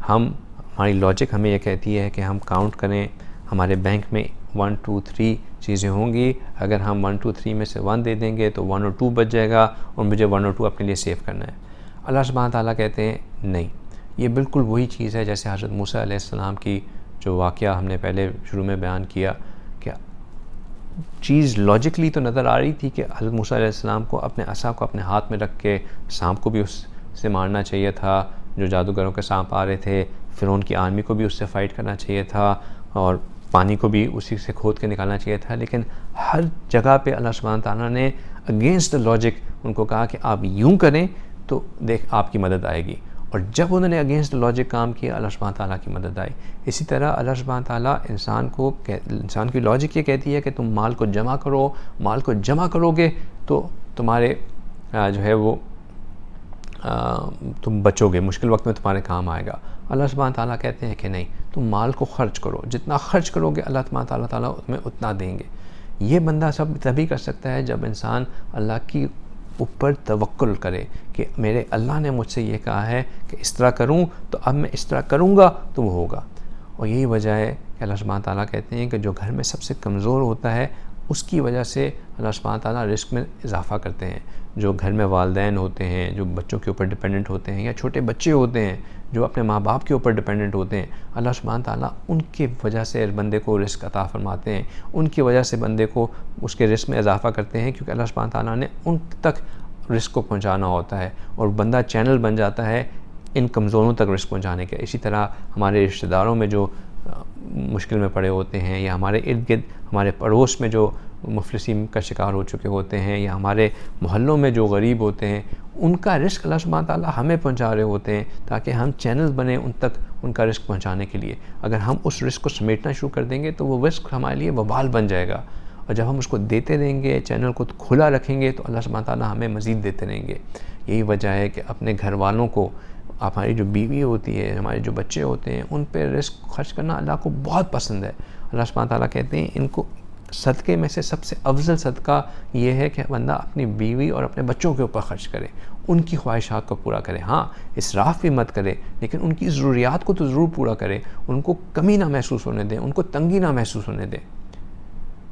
ہماری لاجک ہمیں یہ کہتی ہے کہ ہم کاؤنٹ کریں ہمارے بینک میں 1 2 3 چیزیں ہوں گی. اگر ہم 1 2 3 میں سے 1 دے دیں گے تو 1 اور 2 بچ جائے گا اور مجھے 1 اور 2 اپنے لیے سیو کرنا ہے. اللہ سبحانہ تعالیٰ کہتے ہیں نہیں، یہ بالکل وہی چیز ہے جیسے حضرت موسیٰ علیہ السلام کی جو واقعہ ہم نے پہلے شروع میں بیان کیا کہ چیز لاجکلی تو نظر آ رہی تھی کہ حضرت موسیٰ علیہ السلام کو اپنے عصا کو اپنے ہاتھ میں رکھ کے سانپ کو بھی اس سے مارنا چاہیے تھا جو جادوگروں کے سانپ آ رہے تھے، فرعون کی آرمی کو بھی اس سے فائٹ کرنا چاہیے تھا اور پانی کو بھی اسی سے کھود کے نکالنا چاہیے تھا. لیکن ہر جگہ پہ اللہ سبحانہ تعالیٰ نے اگینسٹ لاجک ان کو کہا کہ آپ یوں کریں تو دیکھ آپ کی مدد آئے گی. اور جب انہوں نے اگینسٹ لاجک کام کیا اللہ سبحانہ تعالیٰ کی مدد آئی. اسی طرح اللہ سبحانہ تعالیٰ انسان کی لاجک یہ کہتی ہے کہ تم مال کو جمع کرو، مال کو جمع کرو گے تو تمہارے جو ہے وہ تم بچو گے، مشکل وقت میں تمہارے کام آئے گا. اللہ سبحانہ تعالیٰ کہتے ہیں کہ نہیں، تم مال کو خرچ کرو، جتنا خرچ کرو گے اللہ سبحانہ تعالیٰ تمہیں اتنا دیں گے. یہ بندہ سب تبھی کر سکتا ہے جب انسان اللہ کی اوپر توکل کرے کہ میرے اللہ نے مجھ سے یہ کہا ہے کہ اس طرح کروں تو اب میں اس طرح کروں گا تو وہ ہوگا. اور یہی وجہ ہے کہ اللہ سبحانہ تعالیٰ کہتے ہیں کہ جو گھر میں سب سے کمزور ہوتا ہے اس کی وجہ سے اللہ سبحانہ تعالیٰ رزق میں اضافہ کرتے ہیں. جو گھر میں والدین ہوتے ہیں جو بچوں کے اوپر ڈیپینڈنٹ ہوتے ہیں یا چھوٹے بچے ہوتے ہیں جو اپنے ماں باپ کے اوپر ڈیپینڈنٹ ہوتے ہیں، اللہ سبحانہ تعالیٰ ان کی وجہ سے بندے کو رزق عطا فرماتے ہیں، ان کی وجہ سے بندے کو اس کے رزق میں اضافہ کرتے ہیں کیونکہ اللہ سبحانہ تعالیٰ نے ان تک رزق کو پہنچانا ہوتا ہے اور بندہ چینل بن جاتا ہے ان کمزوروں تک رزق پہنچانے کے. اسی طرح ہمارے رشتہ داروں میں جو مشکل میں پڑے ہوتے ہیں یا ہمارے ارد گرد ہمارے پڑوس میں جو مفلسی کا شکار ہو چکے ہوتے ہیں یا ہمارے محلوں میں جو غریب ہوتے ہیں، ان کا رزق اللہ سبحانہ تعالیٰ ہمیں پہنچا رہے ہوتے ہیں تاکہ ہم چینل بنیں ان تک ان کا رزق پہنچانے کے لیے. اگر ہم اس رزق کو سمیٹنا شروع کر دیں گے تو وہ رزق ہمارے لیے وبال بن جائے گا، اور جب ہم اس کو دیتے رہیں گے، چینل کو کھلا رکھیں گے تو اللہ سبحانہ تعالیٰ ہمیں مزید دیتے رہیں گے. یہی وجہ ہے کہ اپنے گھر والوں کو، ہماری جو بیوی ہوتی ہے، ہمارے جو بچے ہوتے ہیں، ان پہ رزق خرچ کرنا اللہ کو بہت پسند ہے. اللہ سبحانہ تعالیٰ کہتے ہیں ان کو صدقے میں سے سب سے افضل صدقہ یہ ہے کہ بندہ اپنی بیوی اور اپنے بچوں کے اوپر خرچ کرے، ان کی خواہشات کو پورا کرے. ہاں اسراف بھی مت کرے لیکن ان کی ضروریات کو تو ضرور پورا کرے، ان کو کمی نہ محسوس ہونے دیں، ان کو تنگی نہ محسوس ہونے دیں.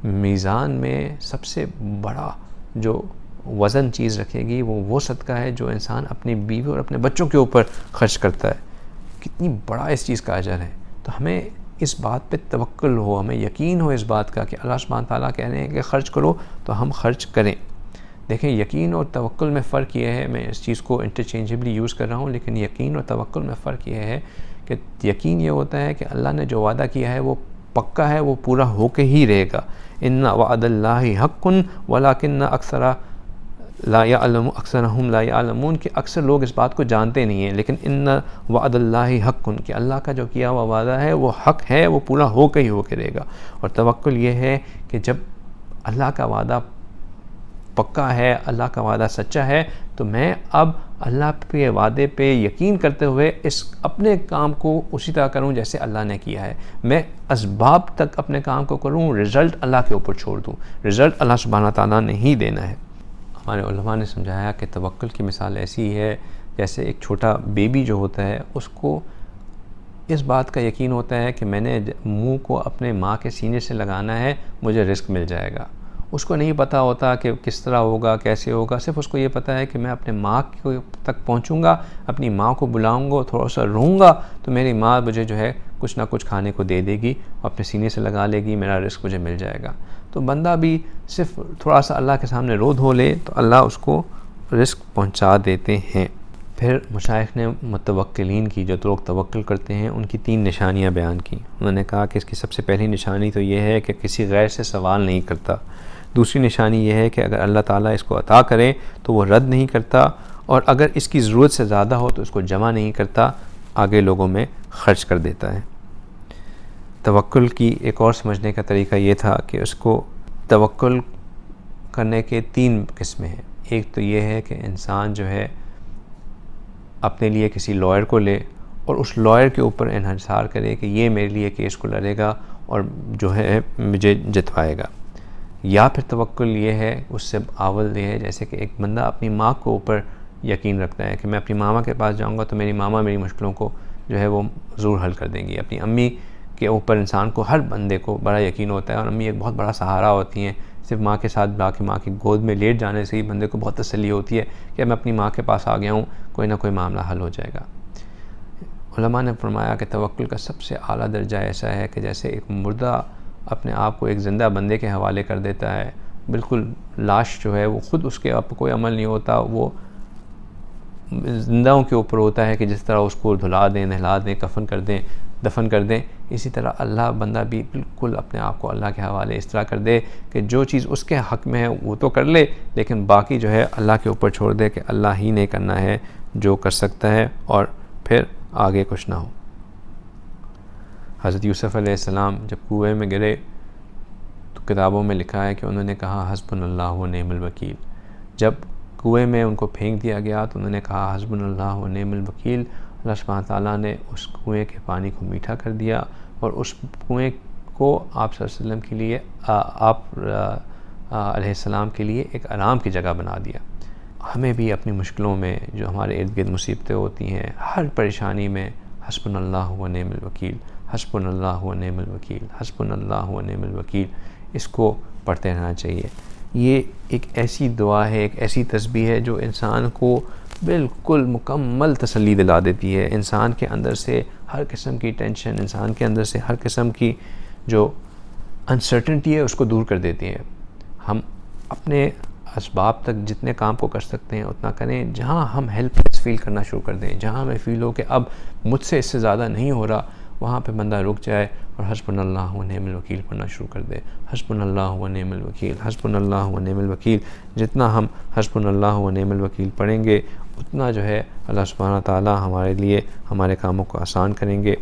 میزان میں سب سے بڑا جو وزن چیز رکھے گی وہ صدقہ ہے جو انسان اپنی بیوی اور اپنے بچوں کے اوپر خرچ کرتا ہے. کتنی بڑا اس چیز کا اجر ہے. تو ہمیں اس بات پہ توکل ہو، ہمیں یقین ہو اس بات کا کہ اللہ سبحانہ تعالیٰ کہہ رہے ہیں کہ خرچ کرو تو ہم خرچ کریں. دیکھیں یقین اور توکل میں فرق یہ ہے، میں اس چیز کو انٹرچینجبلی یوز کر رہا ہوں، لیکن یقین اور توکل میں فرق یہ ہے کہ یقین یہ ہوتا ہے کہ اللہ نے جو وعدہ کیا ہے وہ پکا ہے، وہ پورا ہو کے ہی رہے گا. ان وعد اللہ حق ولکن اکثرہم لا یعلمون، کہ اکثر لوگ اس بات کو جانتے نہیں ہیں. لیکن ان وعد اللہ حق، کہ اللہ کا جو کیا ہوا وعدہ ہے وہ حق ہے، وہ پورا ہو کے ہی ہو کے رہے گا. اور توکل یہ ہے کہ جب اللہ کا وعدہ پکا ہے، اللہ کا وعدہ سچا ہے، تو میں اب اللہ کے وعدے پہ یقین کرتے ہوئے اس اپنے کام کو اسی طرح کروں جیسے اللہ نے کیا ہے. میں اسباب تک اپنے کام کو کروں، رزلٹ اللہ کے اوپر چھوڑ دوں. رزلٹ اللہ سبحانہ تعالیٰ نے ہی دینا ہے. ہمارے علماء نے سمجھایا کہ توکل کی مثال ایسی ہے جیسے ایک چھوٹا بیبی جو ہوتا ہے اس کو اس بات کا یقین ہوتا ہے کہ میں نے منہ کو اپنے ماں کے سینے سے لگانا ہے، مجھے رزق مل جائے گا. اس کو نہیں پتہ ہوتا کہ کس طرح ہوگا، کیسے ہوگا، صرف اس کو یہ پتہ ہے کہ میں اپنے ماں تک پہنچوں گا، اپنی ماں کو بلاؤں گا، تھوڑا سا روں گا تو میری ماں مجھے جو ہے کچھ نہ کچھ کھانے کو دے دے گی، اپنے سینے سے لگا لے گی، میرا رزق مجھے مل جائے گا. تو بندہ بھی صرف تھوڑا سا اللہ کے سامنے رو دھو لے تو اللہ اس کو رزق پہنچا دیتے ہیں. پھر مشائخ نے متوکلین کی، جو لوگ توکل کرتے ہیں، ان کی 3 نشانیاں بیان کی. انہوں نے کہا کہ اس کی سب سے پہلی نشانی تو یہ ہے کہ کسی غیر سے سوال نہیں کرتا. دوسری نشانی یہ ہے کہ اگر اللہ تعالیٰ اس کو عطا کرے تو وہ رد نہیں کرتا، اور اگر اس کی ضرورت سے زیادہ ہو تو اس کو جمع نہیں کرتا، آگے لوگوں میں خرچ کر دیتا ہے. توکل کی ایک اور سمجھنے کا طریقہ یہ تھا کہ اس کو توکل کرنے کے 3 قسمیں ہیں. ایک تو یہ ہے کہ انسان جو ہے اپنے لیے کسی لائر کو لے اور اس لائر کے اوپر انحصار کرے کہ یہ میرے لیے کیس کو لڑے گا اور جو ہے مجھے جتوائے گا. یا پھر توکل یہ ہے، اس سے اول یہ ہے جیسے کہ ایک بندہ اپنی ماں کو اوپر یقین رکھتا ہے کہ میں اپنی ماما کے پاس جاؤں گا تو میری ماما میری مشکلوں کو جو ہے وہ ضرور حل کر دیں گی. اپنی امی کے اوپر انسان کو، ہر بندے کو بڑا یقین ہوتا ہے، اور امی ایک بہت بڑا سہارا ہوتی ہیں۔ صرف ماں کے ساتھ جا کے ماں کی گود میں لیٹ جانے سے ہی بندے کو بہت تسلی ہوتی ہے کہ میں اپنی ماں کے پاس آ گیا ہوں، کوئی نہ کوئی معاملہ حل ہو جائے گا۔ علماء نے فرمایا کہ توکل کا سب سے اعلیٰ درجہ ایسا ہے کہ جیسے ایک مردہ اپنے آپ کو ایک زندہ بندے کے حوالے کر دیتا ہے، بالکل لاش جو ہے وہ خود اس کے آپ کوئی عمل نہیں ہوتا، وہ زندہوں کے اوپر ہوتا ہے کہ جس طرح اس کو دھلا دیں، نہلا دیں، کفن کر دیں، دفن کر دیں، اسی طرح اللہ بندہ بھی بالکل اپنے آپ کو اللہ کے حوالے اس طرح کر دے کہ جو چیز اس کے حق میں ہے وہ تو کر لے، لیکن باقی جو ہے اللہ کے اوپر چھوڑ دے کہ اللہ ہی نے کرنا ہے جو کر سکتا ہے، اور پھر آگے کچھ نہ ہو۔ حضرت یوسف علیہ السلام جب کنویں میں گرے تو کتابوں میں لکھا ہے کہ انہوں نے کہا حسبنا اللہ و نعم الوکیل۔ جب کنویں میں ان کو پھینک دیا گیا تو انہوں نے کہا حسبنا اللہ و نعم الوکیل۔ اللہ سبحانہ تعالیٰ نے اس کنویں کے پانی کو میٹھا کر دیا، اور اس کنویں کو آپ صلی اللہ علیہ وسلم کے لیے، آپ علیہ السلام کے لیے ایک آرام کی جگہ بنا دیا۔ ہمیں بھی اپنی مشکلوں میں جو ہمارے ارد گرد مصیبتیں ہوتی ہیں، ہر پریشانی میں حسبنا اللہ و نعم الوکیل، حسبنا اللہ و نعم الوکیل، حسبنا اللہ و نعم الوکیل، اس کو پڑھتے رہنا چاہیے۔ یہ ایک ایسی دعا ہے، ایک ایسی تسبیح ہے جو انسان کو بالکل مکمل تسلی دلا دیتی ہے، انسان کے اندر سے ہر قسم کی ٹینشن، انسان کے اندر سے ہر قسم کی جو انسرٹنٹی ہے اس کو دور کر دیتی ہے۔ ہم اپنے اسباب تک جتنے کام کو کر سکتے ہیں اتنا کریں، جہاں ہم ہیلپ لیس فیل کرنا شروع کر دیں، جہاں ہمیں فیل ہو کہ اب مجھ سے اس سے زیادہ نہیں ہو رہا، وہاں پہ بندہ رک جائے اور حسبنا اللہ و نعم الوکیل پڑھنا شروع کر دے۔ حسبنا اللہ و نعم الوکیل، حسبنا اللہ و نعم الوکیل۔ جتنا ہم حسبنا اللہ و نعم الوکیل پڑھیں گے اتنا جو ہے اللہ سبحانہ تعالیٰ ہمارے لیے ہمارے کاموں کو آسان کریں گے۔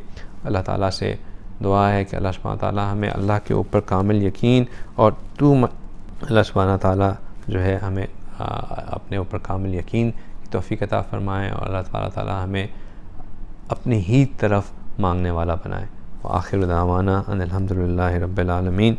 اللہ تعالیٰ سے دعا ہے کہ اللہ سبحانہ تعالیٰ ہمیں اللہ کے اوپر کامل یقین، اور اللہ سبحانہ تعالیٰ جو ہے ہمیں اپنے اوپر کامل یقین کی توفیق عطا فرمائیں، اور اللہ تعالیٰ ہمیں اپنی ہی طرف مانگنے والا بنائے۔ وآخر دعوانا ان الحمد للہ رب العالمین۔